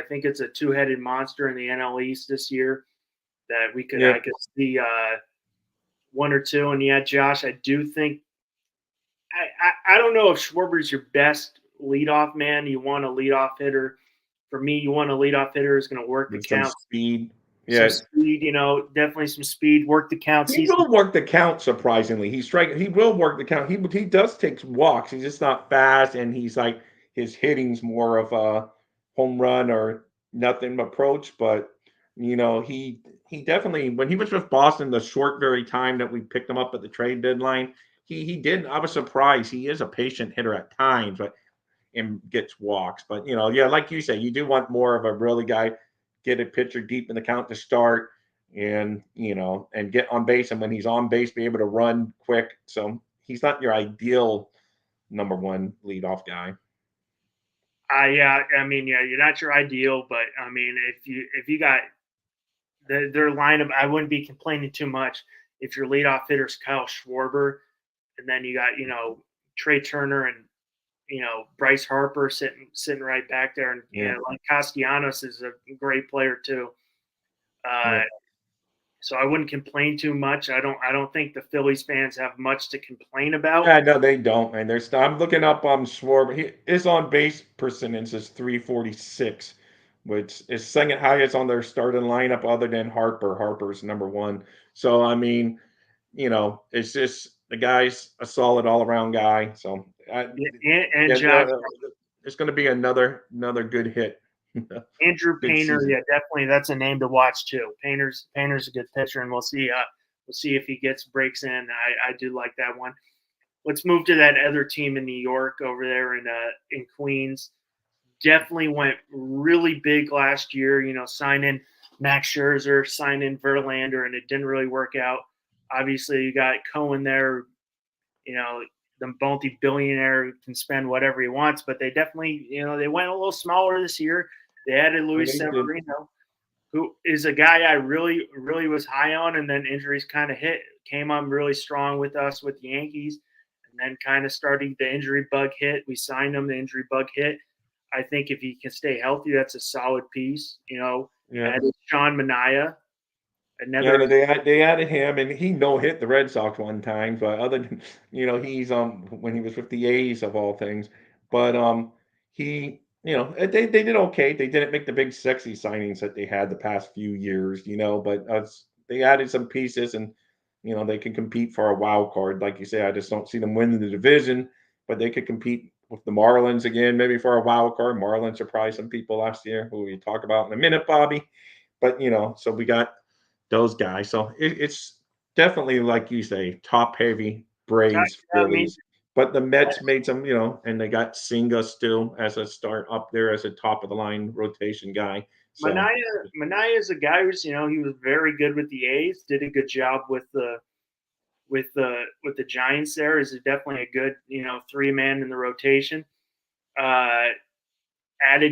think it's a two-headed monster in the NL East this year that I could see one or two. And yeah, Josh, I do think I don't know if Schwarber's your best leadoff man. You want a leadoff hitter. For me, you want a leadoff hitter who's going to work the With some count. speed. Some Yeah. speed, definitely some speed, work the counts. He will work the count, surprisingly. He will work the count. He does take walks. He's just not fast, and he's like his hitting's more of a home run or nothing approach. But he definitely, when he was with Boston, the short very time that we picked him up at the trade deadline, he did. I was surprised. He is a patient hitter at times, but and gets walks. But yeah, like you say, you do want more of a really guy, get a pitcher deep in the count to start, and and get on base. And when he's on base, be able to run quick. So he's not your ideal number one leadoff guy. Yeah, I mean, yeah, you're not your ideal, but I mean, if you got their lineup, I wouldn't be complaining too much if your leadoff hitter's Kyle Schwarber, and then you got Trey Turner and Bryce Harper sitting right back there, and like Castellanos is a great player too. So I wouldn't complain too much. I don't think the Phillies fans have much to complain about. Yeah, no, they don't. And I'm looking up Schwarber. His on base percentage is 346, which is second highest on their starting lineup other than Harper. Harper's number one. So I mean, it's just the guy's a solid all around guy. So Josh, it's going to be another good hit. Andrew Good Painter, season. yeah, definitely that's a name to watch too. Painter's a good pitcher, and we'll see if he breaks in. I do like that one. Let's move to that other team in New York over there in Queens. Definitely went really big last year. Signing Max Scherzer, signing Verlander, and it didn't really work out. Obviously, you got Cohen there. The multi-billionaire can spend whatever he wants, but they definitely, they went a little smaller this year. They added Luis Severino, who is a guy I really, really was high on, and then injuries kind of came on really strong with us with the Yankees, and then kind of starting the injury bug hit. We signed him, the injury bug hit. I think if he can stay healthy, that's a solid piece. Added Sean Manaea. They added him, and he hit the Red Sox one time. But other than he's when he was with the A's of all things. But he they did okay. They didn't make the big sexy signings that they had the past few years. But they added some pieces, and they can compete for a wild card. Like you say, I just don't see them winning the division, but they could compete with the Marlins again, maybe for a wild card. Marlins surprised some people last year, who we talk about in a minute, Bobby. But so we got those guys. So it's definitely, like you say, top heavy Braves, Phillies. But the Mets made some, and they got Singa still as a start up there as a top of the line rotation guy. So Manaea is a guy who's he was very good with the A's, did a good job with the Giants. There is definitely a good 3-man in the rotation. Added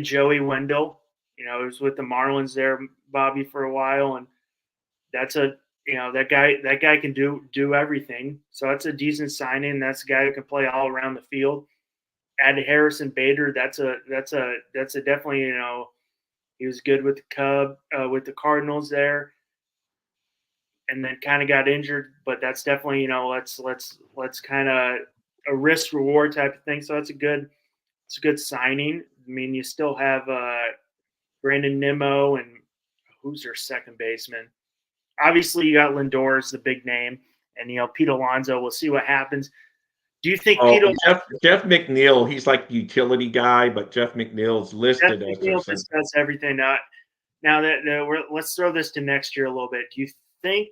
Joey Wendell. He was with the Marlins there, Bobby, for a while, and that's that guy can do everything. So that's a decent signing. That's a guy who can play all around the field. Added Harrison Bader. That's a definitely he was good with the Cardinals there, and then kind of got injured. But that's definitely let's kind of a risk reward type of thing. So it's a good signing. I mean, you still have Brandon Nimmo, and who's their second baseman? Obviously, you got Lindor as the big name, and Pete Alonso. We'll see what happens. Do you think Jeff McNeil? He's like the utility guy, but Jeff McNeil's listed as does everything. Now that let's throw this to next year a little bit. Do you think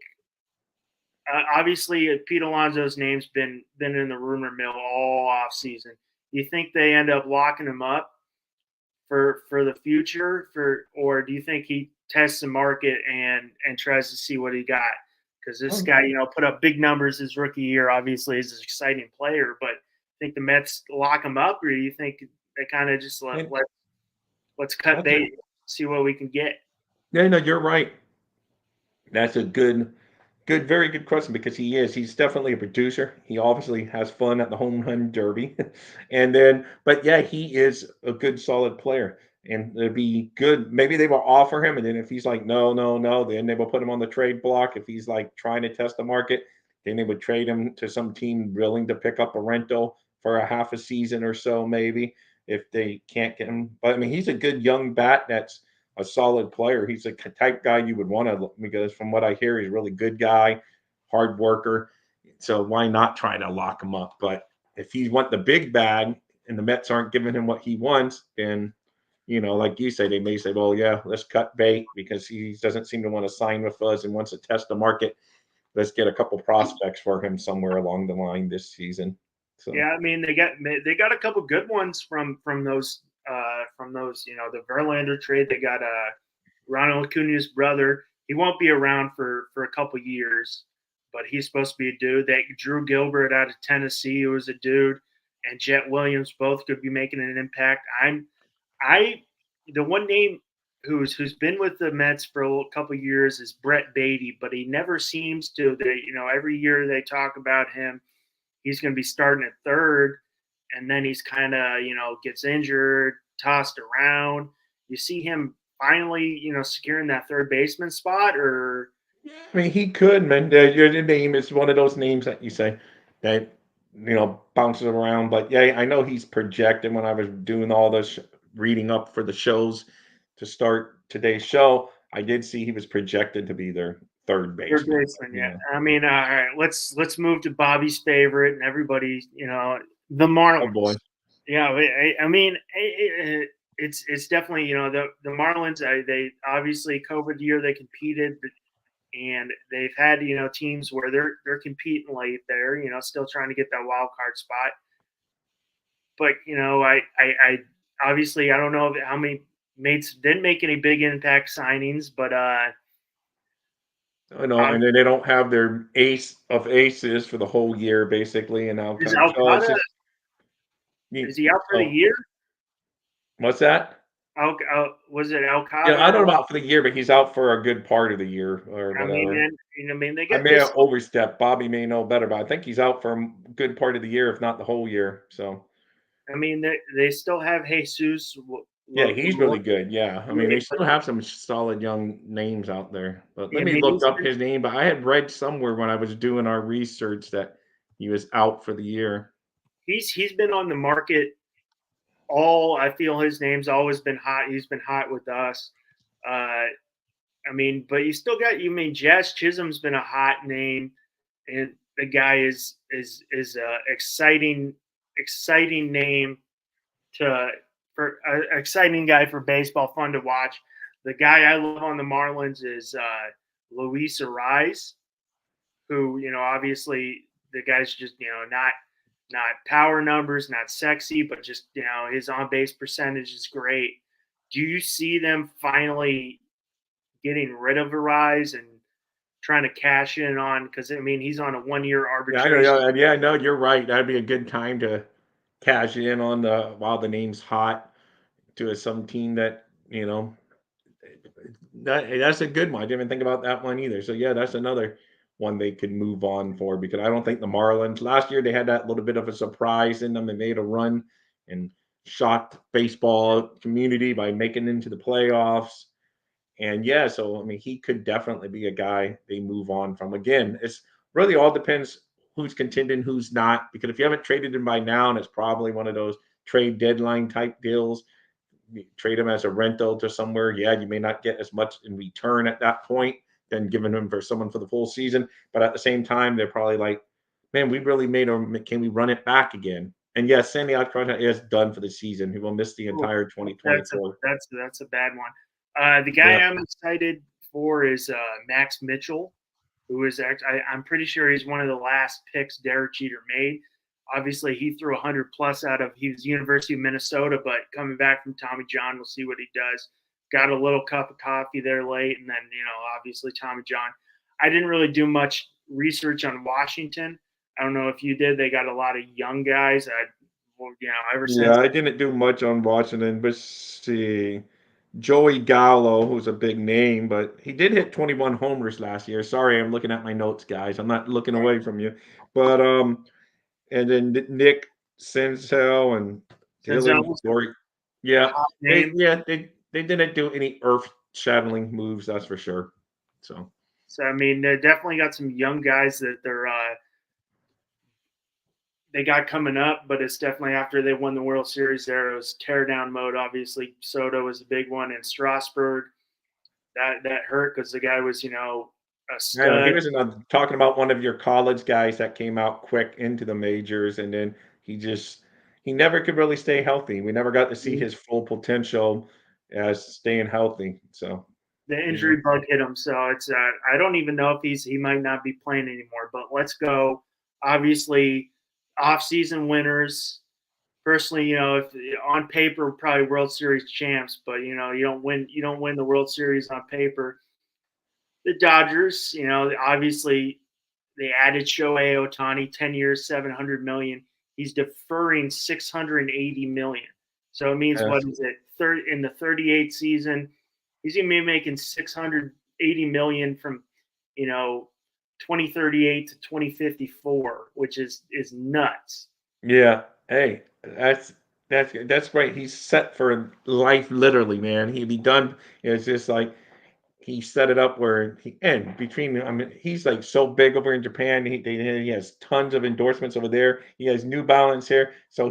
Obviously, Pete Alonso's name's been in the rumor mill all off season. Do you think they end up locking him up for the future, or do you think he tests the market and tries to see what he got? Because this guy, put up big numbers his rookie year. Obviously, he's an exciting player, but think the Mets lock him up, or do you think they kind of just let's cut bait, see what we can get? Yeah, no, you're right. That's a very good question because he's definitely a producer. He obviously has fun at the home run derby. And then, but yeah, he is a good, solid player. And it'd be good. Maybe they will offer him. And then if he's like, no, no, no, then they will put him on the trade block. If he's like trying to test the market, then they would trade him to some team willing to pick up a rental for a half a season or so, maybe if they can't get him. But I mean, he's a good young bat that's a solid player. He's a type guy you would want to, because from what I hear, he's a really good guy, hard worker. So why not try to lock him up? But if he want the big bag and the Mets aren't giving him what he wants, then like you say, they may say, well, yeah, let's cut bait because he doesn't seem to want to sign with us and wants to test the market. Let's get a couple prospects for him somewhere along the line this season. So yeah, I mean they got a couple good ones from those the Verlander trade. They got Ronald Acuna's brother. He won't be around for a couple years, but he's supposed to be a dude. That Drew Gilbert out of Tennessee, who was a dude, and Jet Williams both could be making an impact. The one name who's been with the Mets for a couple years is Brett Beatty, but he never seems to. Every year they talk about him, he's going to be starting at third, and then he's kind of gets injured, tossed around. You see him finally securing that third baseman spot, or I mean, he could, man. Your name is one of those names that you say that bounces around. But yeah, I know he's projected. When I was doing all this reading up for the shows to start today's show, I did see he was projected to be their third third baseman. baseman. Yeah, I mean, all right, let's move to Bobby's favorite and everybody, the Oh Marlins. boy. Yeah, I mean, it's definitely the Marlins. They obviously COVID year they competed, and they've had teams where they're competing late there, still trying to get that wild card spot. But I obviously I don't know how many mates didn't make any big impact signings, but I know, and then they don't have their ace of aces for the whole year, basically, and now is so it's Alcala, just is he out for the oh, year? what's that? Was it Yeah, I Alcala? don't know about for the year, but he's out for a good part of the year or I mean, whatever. they I got may this. have overstepped. Bobby may know better, but I think he's out for a good part of the year, if not the whole year. So I mean, they still have Jesus. yeah, he's really good. Yeah, I mean they But still have some solid young names out there. But let I me mean, look up his name. But I had read somewhere when I was doing our research that he was out for the year. he's been on the market all. I feel his name's always been hot. He's been hot with us. I mean, but you still got. You mean Jazz Chisholm's been a hot name, and the guy is a exciting name to for exciting guy for baseball, fun to watch. The guy I love on the Marlins is Luis Ariz, who obviously the guy's just not power numbers, not sexy, but just his on base percentage is great. Do you see them finally getting rid of Ariz and trying to cash in on? Because I mean he's on a 1 year Yeah, I know. arbitration. Yeah, I know. You're right. That'd be a good time to cash in on the while the name's hot to some team that that's a good one. I didn't even think about that one either. So yeah, that's another one they could move on for because I don't think the Marlins last year they had that little bit of a surprise in them. They made a run and shocked baseball community by making it into the playoffs. And yeah, so I mean, he could definitely be a guy they move on from. Again, it's really all depends who's contending, who's not. Because if you haven't traded him by now, and it's probably one of those trade deadline type deals, you trade him as a rental to somewhere. Yeah, you may not get as much in return at that point than giving him for someone for the full season. But at the same time, they're probably like, man, we really made him. Can we run it back again? And yes, Sandy Alcantara is done for the season. He will miss the entire That's 2024. a bad one. The guy Yeah. I'm excited for is Max Mitchell, who is actually, I'm pretty sure he's one of the last picks Derek Jeter made. Obviously, he threw 100 plus out of, he was University of Minnesota, but coming back from Tommy John, we'll see what he does. Got a little cup of coffee there late, and then, obviously Tommy John. I didn't really do much research on Washington. I don't know if you did. They got a lot of young guys. Ever Yeah, since. I didn't do much on Washington, but see, Joey Gallo, who's a big name, but he did hit 21 homers last year. Sorry, I'm looking at my notes, guys. I'm not looking away from you. But and then Nick Senzel and Senzel Dylan was Story. a Yeah, hot name. they didn't do any earth-shattering moves, that's for sure. So So I mean, they definitely got some young guys that they got coming up, but it's definitely after they won the World Series. There it was tear down mode. Obviously, Soto was a big one, and Strasburg that hurt because the guy was a I know he stud. was talking about one of your college guys that came out quick into the majors, and then he never could really stay healthy. We never got to see his full potential as staying healthy. So The you know, injury bug hit him, so it's I don't even know if he might not be playing anymore. But let's go. Obviously, off-season winners. Personally, if on paper probably World Series champs, but you don't win the World Series on paper. The Dodgers, obviously they added Shohei Ohtani, 10 years, 700 million. He's deferring 680 million. So it means yes. what is it? Third in the 38th season, he's gonna be making 680 million from 2038 to 2054, which is nuts. Yeah. Hey, that's great. He's set for life, literally, man. He'd be done. It's just like he set it up where I mean, he's like so big over in Japan. He has tons of endorsements over there. He has New Balance here, so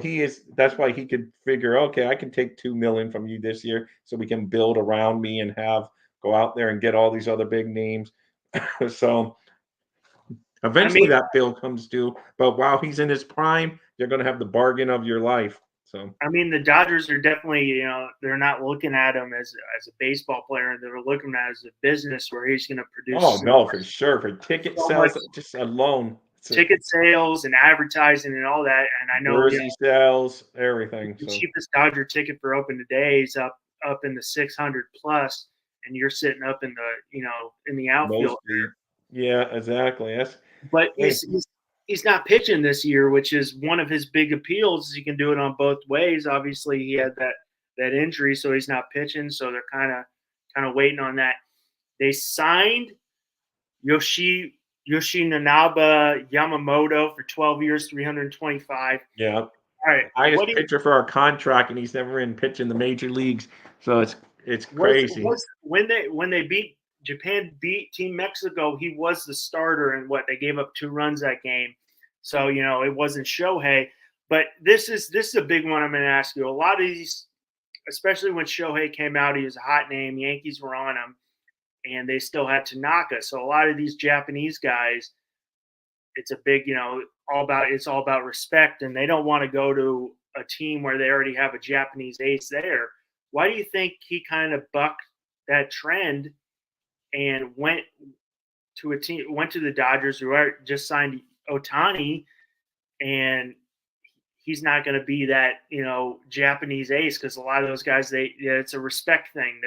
that's why he could figure, okay, I can take 2 million from you this year, so we can build around me and have go out there and get all these other big names. So I eventually mean, that bill comes due, but while he's in his prime, you're going to have the bargain of your life. So I mean, the Dodgers are definitely, they're not looking at him as a baseball player. They're looking at it as a business where he's going to oh produce no, for sure, for ticket so much sales just alone. ticket sales and advertising and all that. And I know, Jersey sales, everything. the So cheapest Dodger ticket for open today is up in the 600 plus, and you're sitting up in the outfield. mostly, yeah, exactly. That's But hey, he's not pitching this year, which is one of his big appeals. Is he can do it on both ways. Obviously, he had that injury, so he's not pitching. So they're kind of waiting on that. They signed Yoshinanaba Yamamoto for 12 years, 325. yeah, All right, highest pitcher for our contract, and he's never in pitch in the major leagues. So it's crazy. was when they beat Team Mexico, he was the starter, and what they gave up 2 runs that game. So it wasn't Shohei, but this is a big one. I'm going to ask you. A lot of these, especially when Shohei came out, he was a hot name. Yankees were on him, and they still had Tanaka. So a lot of these Japanese guys, it's a big, it's all about respect, and they don't want to go to a team where they already have a Japanese ace there. Why do you think he kind of bucked that trend and went to the Dodgers, who just signed Otani, and he's not going to be that Japanese ace? Because a lot of those guys, it's a respect thing.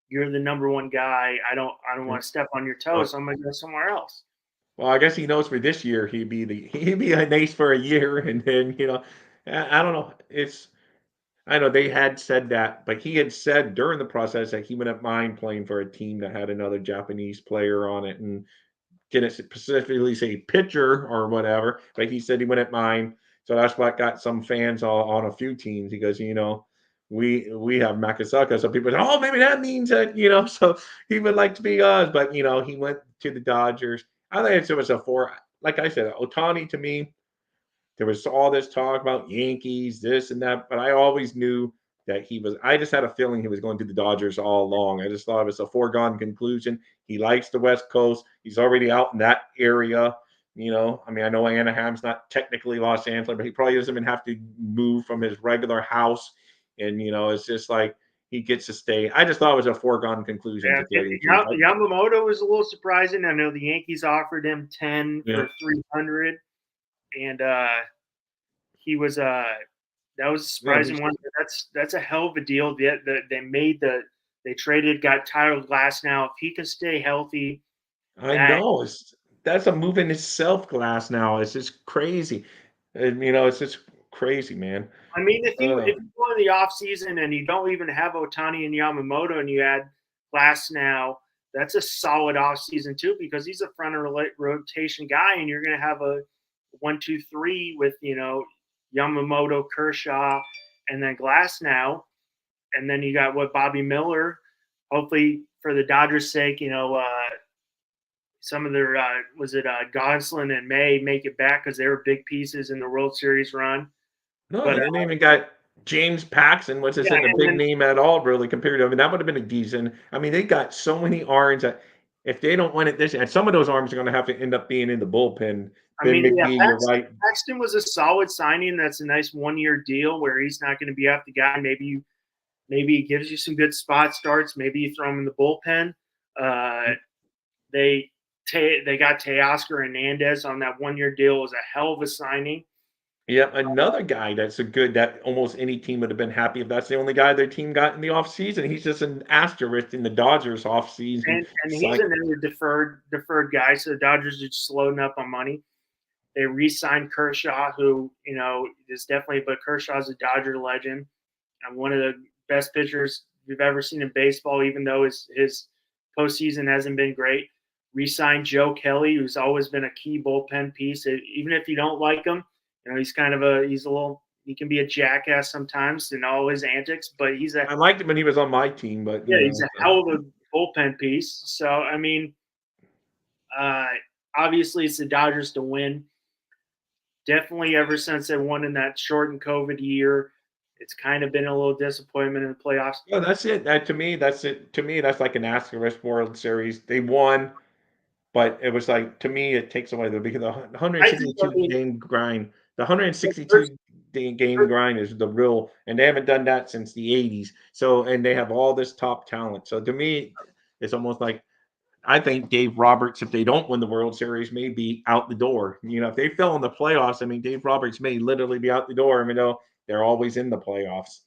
You're the number one guy. I don't want to step on your toes, so I'm going to go somewhere else. Well, I guess he knows for this year he'd be an ace for a year, and then I don't know. I know they had said that, but he had said during the process that he wouldn't mind playing for a team that had another Japanese player on it, and didn't specifically say pitcher or whatever, but he said he wouldn't mind. So that's what got some fans on a few teams. He goes, we have Makasaka. So people say, oh, maybe that means that, so he would like to be us. But, he went to the Dodgers. I think it was like I said, Otani to me, there was all this talk about Yankees, this and that, but I always knew that I just had a feeling he was going to the Dodgers all along. I just thought it was a foregone conclusion. He likes the West Coast. He's already out in that area. I mean, I know Anaheim's not technically Los Angeles, but he probably doesn't even have to move from his regular house. And, it's just like he gets to stay. I just thought it was a foregone conclusion Yeah, to tell you the truth. Yamamoto was a little surprising. I know the Yankees offered him 10 Yeah, for 300, and he was that was a yeah, surprising one. That's a hell of a deal. They traded, got Tyler Glass. Now, if he can stay healthy, I that know. That's a move in itself, Glass. Now it's just crazy, and it's just crazy, man. I mean, Uh, if you go in the off season and you don't even have Otani and Yamamoto, and you add Glass now, that's a solid off season too, because he's a front rotation guy, and you're going to have a 1-2-3 with Yamamoto, Kershaw, and then Glass now, and then you got Bobby Miller. Hopefully, for the Dodgers' sake, some of their Gonsolin and May make it back because they were big pieces in the World Series run. no, But they didn't even got James Paxton, which yeah, isn't a and big then name at all, really, compared to. I mean, that would have been a decent. I mean, they got so many arms that if they don't win it this year, and some of those arms are going to have to end up being in the bullpen. I Ben mean, yeah, McGee, you're right. Paxton was a solid signing. That's a nice 1-year deal where he's not going to be out the guy. Maybe he gives you some good spot starts. Maybe you throw him in the bullpen. Uh, they got Teoscar Hernandez on that 1-year deal. It was a hell of a signing. Yep, another guy that's a good that almost any team would have been happy if that's the only guy their team got in the offseason. He's just an asterisk in the Dodgers offseason. And It's he's like, another deferred guy. So the Dodgers are just loading up on money. They re-signed Kershaw, who is definitely, but Kershaw's a Dodger legend and one of the best pitchers we've ever seen in baseball. Even though his postseason hasn't been great, re-signed Joe Kelly, who's always been a key bullpen piece. Even if you don't like him, he can be a jackass sometimes in all his antics, but I liked him when he was on my team, but he's a hell of a bullpen piece. So I mean, uh, obviously it's the Dodgers to win. Definitely ever since they won in that shortened COVID year, it's kind of been a little disappointment in the playoffs. well, that's it. To me, that's it. To me, that's like an asterisk World Series. They won, but it was like to me, it takes away because the I think, 162 game grind, the the first, 162 game grind is the real, and they haven't done that since the 80s. So, and they have all this top talent. So to me, it's almost like I think Dave Roberts, if they don't win the World Series, may be out the door. If they fell in the playoffs, I mean, Dave Roberts may literally be out the door. I mean, they're always in the playoffs.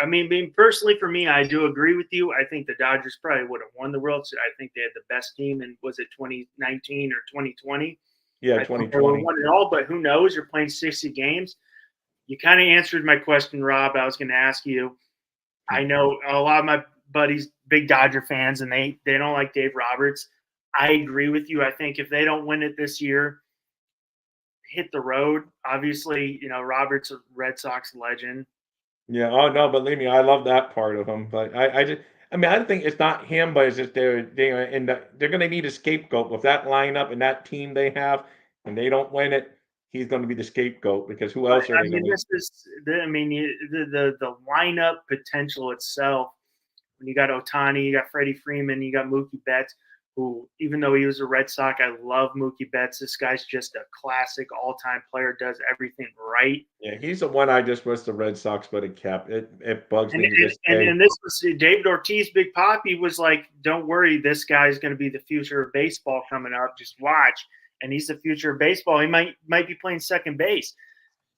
I mean, being personally for me, I do agree with you. I think the Dodgers probably would have won the World Series. I think they had the best team, and was it 2019 or 2020? Yeah, I think they would have 2020. won it all, but who knows? You're playing 60 games. You kind of answered my question, Rob. I was going to ask you. I know a lot of my buddies, big Dodger fans, and they don't like Dave Roberts. I agree with you. I think if they don't win it this year, hit the road. Obviously, Roberts a Red Sox legend. Yeah. Oh no, believe me, I love that part of him. But I just, I mean, I think it's not him, but it's just they're going to need a scapegoat with that lineup and that team they have, and they don't win it. He's going to be the scapegoat because who But else are I they going mean, to? the lineup potential itself. When you got Otani, you got Freddie Freeman, you got Mookie Betts, who, even though he was a Red Sox, I love Mookie Betts. This guy's just a classic all-time player, does everything right. Yeah, he's the one I just wish the Red Sox would have kept. It bugs And me to and, this and, day. and this was David Ortiz, Big Poppy was like, "Don't worry, this guy's going to be the future of baseball coming up. Just watch." And he's the future of baseball. He might be playing second base.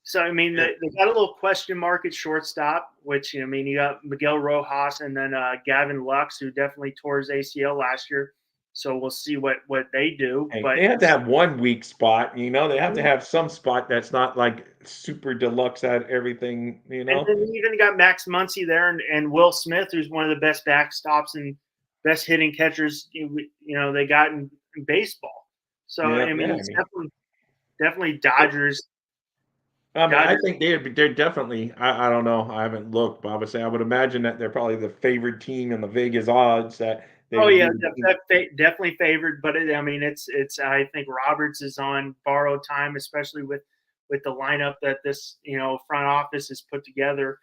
So I mean, Yeah. they got a little question mark at shortstop, which I mean, you got Miguel Rojas and then Gavin Lux, who definitely tore his ACL last year. So we'll see what they do. Hey, But they have to have one weak spot. They have to have some spot that's not like super deluxe at everything. and then you even got Max Muncy there and Will Smith, who's one of the best backstops and best hitting catchers they got in baseball. So Yeah, I mean, yeah. I it's mean, definitely Dodgers. I Dodgers. think they're definitely. I don't know. I haven't looked, but obviously, I would imagine that they're probably the favored team in the Vegas odds that they Oh would yeah, be. definitely favored. But I mean, it's. I think Roberts is on borrowed time, especially with the lineup that this front office has put together.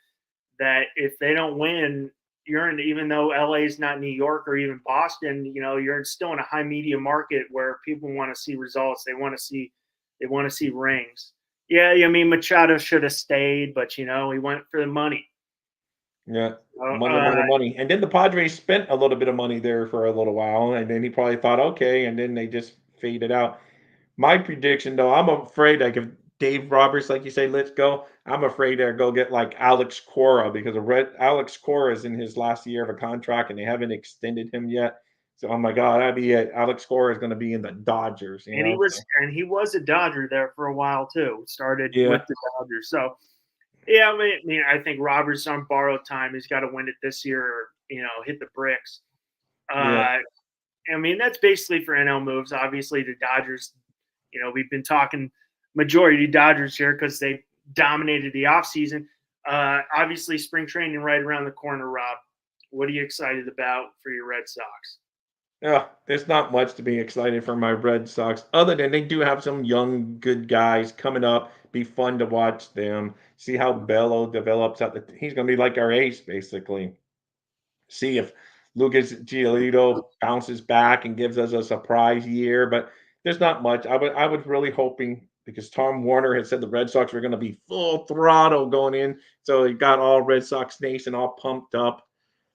That if they don't win, you're in. Even though LA is not New York or even Boston, you're still in a high media market where people want to see results. They want to see rings. Yeah, I mean Machado should have stayed, but he went for the money. Yeah. So, Money. And then the Padres spent a little bit of money there for a little while, and then he probably thought, okay, and then they just faded out. My prediction, though, I'm afraid like if Dave Roberts, like you say, let's go. I'm afraid they'll go get like Alex Cora because Alex Cora is in his last year of a contract and they haven't extended him yet. So, oh my God, I'd be it. Alex Cora is going to be in the Dodgers, you and he know? was So, and he was a Dodger there for a while too. Started with yeah, the Dodgers. So yeah, I think Roberts on borrowed time. He's got to win it this year, or hit the bricks. yeah, Uh, that's basically for NL moves. Obviously, the Dodgers. We've been talking majority Dodgers here because they dominated the offseason. Obviously, spring training right around the corner. Rob, what are you excited about for your Red Sox? yeah. There's not much to be excited for my Red Sox, other than they do have some young, good guys coming up. Be fun to watch them. See how Bello develops. He's going to be like our ace, basically. See if Lucas Giolito bounces back and gives us a surprise year. But there's not much. I was really hoping because Tom Warner had said the Red Sox were going to be full throttle going in, so he got all Red Sox Nation all pumped up.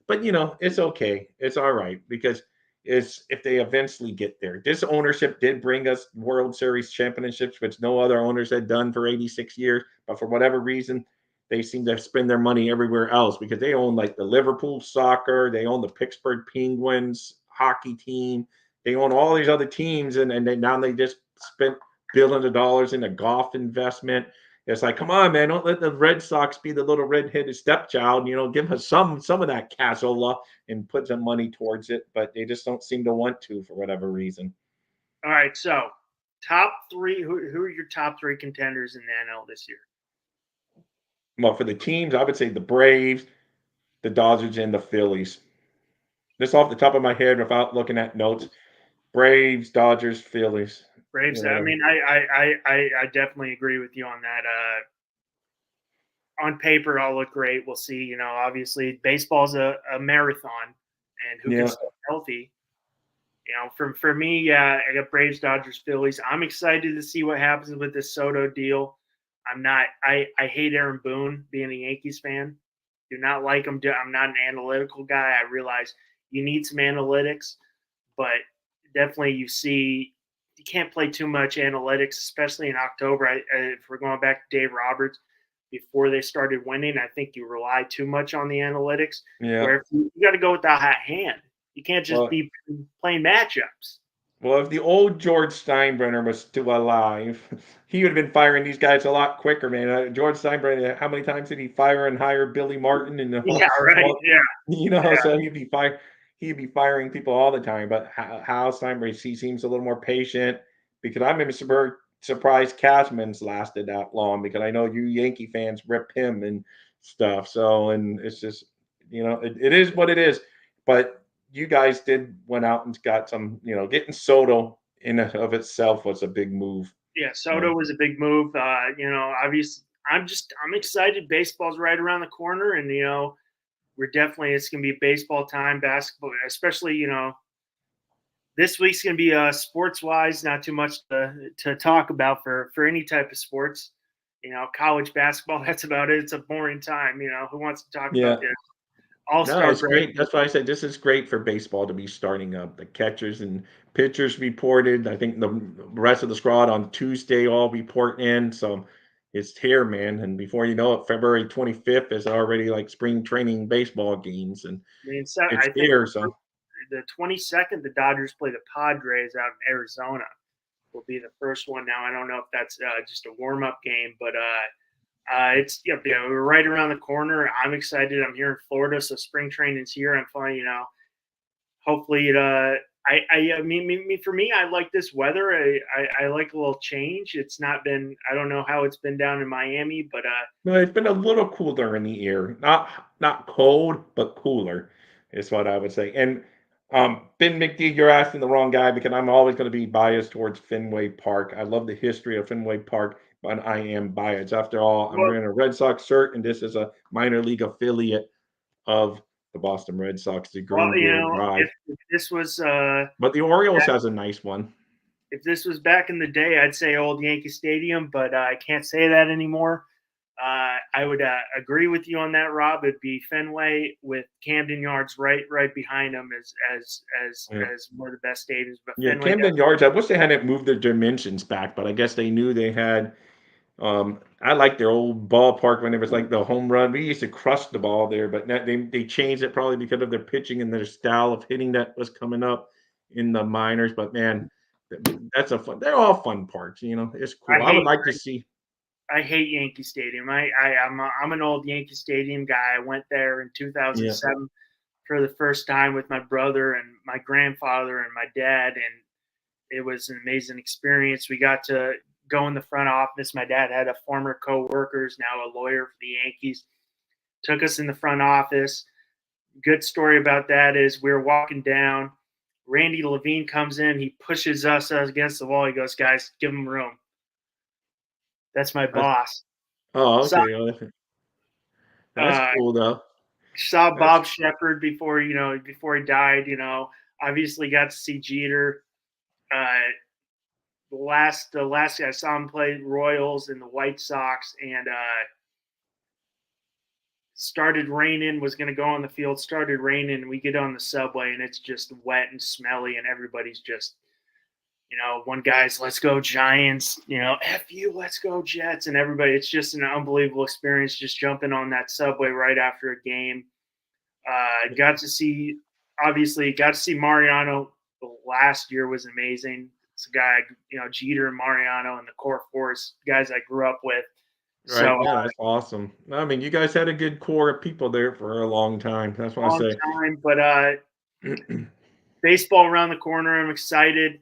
But it's okay. It's all right because it's if they eventually get there. This ownership did bring us World Series championships, which no other owners had done for 86 years. But for whatever reason, they seem to spend their money everywhere else because they own like the Liverpool soccer, they own the Pittsburgh Penguins hockey team, they own all these other teams, and now they just spent billions of dollars in a golf investment. It's like, come on, man, don't let the Red Sox be the little red-headed stepchild. Give us some of that cashola and put some money towards it, but they just don't seem to want to for whatever reason. All right, so top three. Who are your top three contenders in the NL this year? Well, for the teams, I would say the Braves, the Dodgers, and the Phillies. Just off the top of my head, without looking at notes, Braves, Dodgers, Phillies. Braves. I Whatever. mean, I definitely agree with you on that. On paper, all look great. We'll see. Obviously, baseball's a marathon, and who can Yeah, stay healthy? For me, yeah, I got Braves, Dodgers, Phillies. I'm excited to see what happens with this Soto deal. I'm not. I hate Aaron Boone being a Yankees fan. Do not like him. I'm not an analytical guy. I realize you need some analytics, but definitely you can't play too much analytics, especially in October. If we're going back to Dave Roberts, before they started winning, I think you rely too much on the analytics. yeah. Where if you got to go with the hot hand, you can't just Well, be playing matchups. well, if the old George Steinbrenner was still alive, he would have been firing these guys a lot quicker, man. George Steinbrenner, how many times did he fire and hire Billy Martin and Yeah, right. all, Yeah, yeah. so he'd be firing people all the time. But Hal Steinbrenner, he seems a little more patient because I'm even surprised Cashman's lasted that long because I know you Yankee fans rip him and stuff. So, and it's just, it is what it is. But you guys did went out and got some, getting Soto in and of itself was a big move. Yeah, So, Soto was a big move. Obviously, I'm excited. Baseball's right around the corner, and we're definitely it's gonna be baseball time, basketball, especially this week's gonna be sports wise, not too much to talk about for any type of sports. College basketball. That's about it. It's a boring time. Who wants to talk about yeah. the All No, Star it's break? great. That's why I said this is great for baseball to be starting up. The catchers and pitchers reported. I think the rest of the squad on Tuesday all report in. So it's here, man. And before you know it, February 25th is already like spring training baseball games, and I mean, it's I think here. So the 22nd, the Dodgers play the Padres out in Arizona. Will be the first one. Now I don't know if that's just a warm up game, but it's we're right around the corner. I'm excited. I'm here in Florida, so spring training's here. I'm fine. Hopefully it. I mean, for me, I like this weather. I like a little change. It's not been. I don't know how it's been down in Miami, but no, it's been a little cooler in the air. Not cold, but cooler is what I would say. And Ben McD, you're asking the wrong guy because I'm always going to be biased towards Fenway Park. I love the history of Fenway Park, but I am biased. After all, I'm well, wearing a Red Sox shirt, and this is a minor league affiliate of the Boston Red Sox, the Greenbrier Drive. if this was But the Orioles has a nice one. if this was back in the day, I'd say old Yankee Stadium, but I can't say that anymore. I would agree with you on that, Rob. It'd be Fenway with Camden Yards right behind them Yeah. as one of the best stadiums. But Yeah, Fenway Camden does. Yards. I wish they hadn't moved their dimensions back, but I guess they knew they had. I like their old ballpark when it was like the home run. We used to crush the ball there, but they changed it probably because of their pitching and their style of hitting that was coming up in the minors. But man, that's a fun. They're all fun parks. It's I cool. I would hate like to see. I hate Yankee Stadium. I'm an old Yankee Stadium guy. I went there in Yeah, 2007 for the first time with my brother and my grandfather and my dad, and it was an amazing experience. We got to go in the front office. My dad had a former coworker, who's now a lawyer for the Yankees. Took us in the front office. Good story about that is we were walking down. Randy Levine comes in. He pushes us against the wall. He goes, "Guys, give him room." That's my that's, boss. oh, Saw, okay. Oh, that's uh, cool though. saw That's Bob Shepard before he died. Obviously got to see Jeter. Uh, the last I saw him play Royals and the White Sox, and started raining. Was going to go on the field. Started raining. And we get on the subway, and it's just wet and smelly, and everybody's just. One guy's "Let's go Giants," "F you, let's go Jets," and everybody. It's just an unbelievable experience just jumping on that subway right after a game. Obviously got to see Mariano last year was amazing. It's a guy, Jeter and Mariano and the core force guys I grew up with. right. So Yeah, that's awesome. I mean, you guys had a good core of people there for a long time. That's what I long say. time, but baseball around the corner. I'm excited.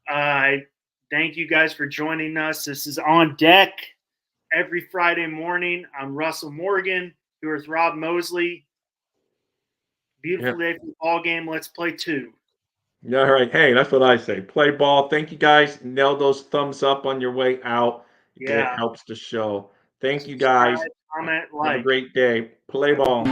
I thank you guys for joining us. This is On Deck every Friday morning. I'm Russell Morgan. Here with Rob Mosley. Yeah. Beautiful day for the ball game. Let's play two. Yeah, all right. Hey, that's what I say. Play ball. Thank you guys. Nail those thumbs up on your way out. It Yeah. helps the show. Thank you guys. Subscribe, comment, Have a like. great day. Play ball.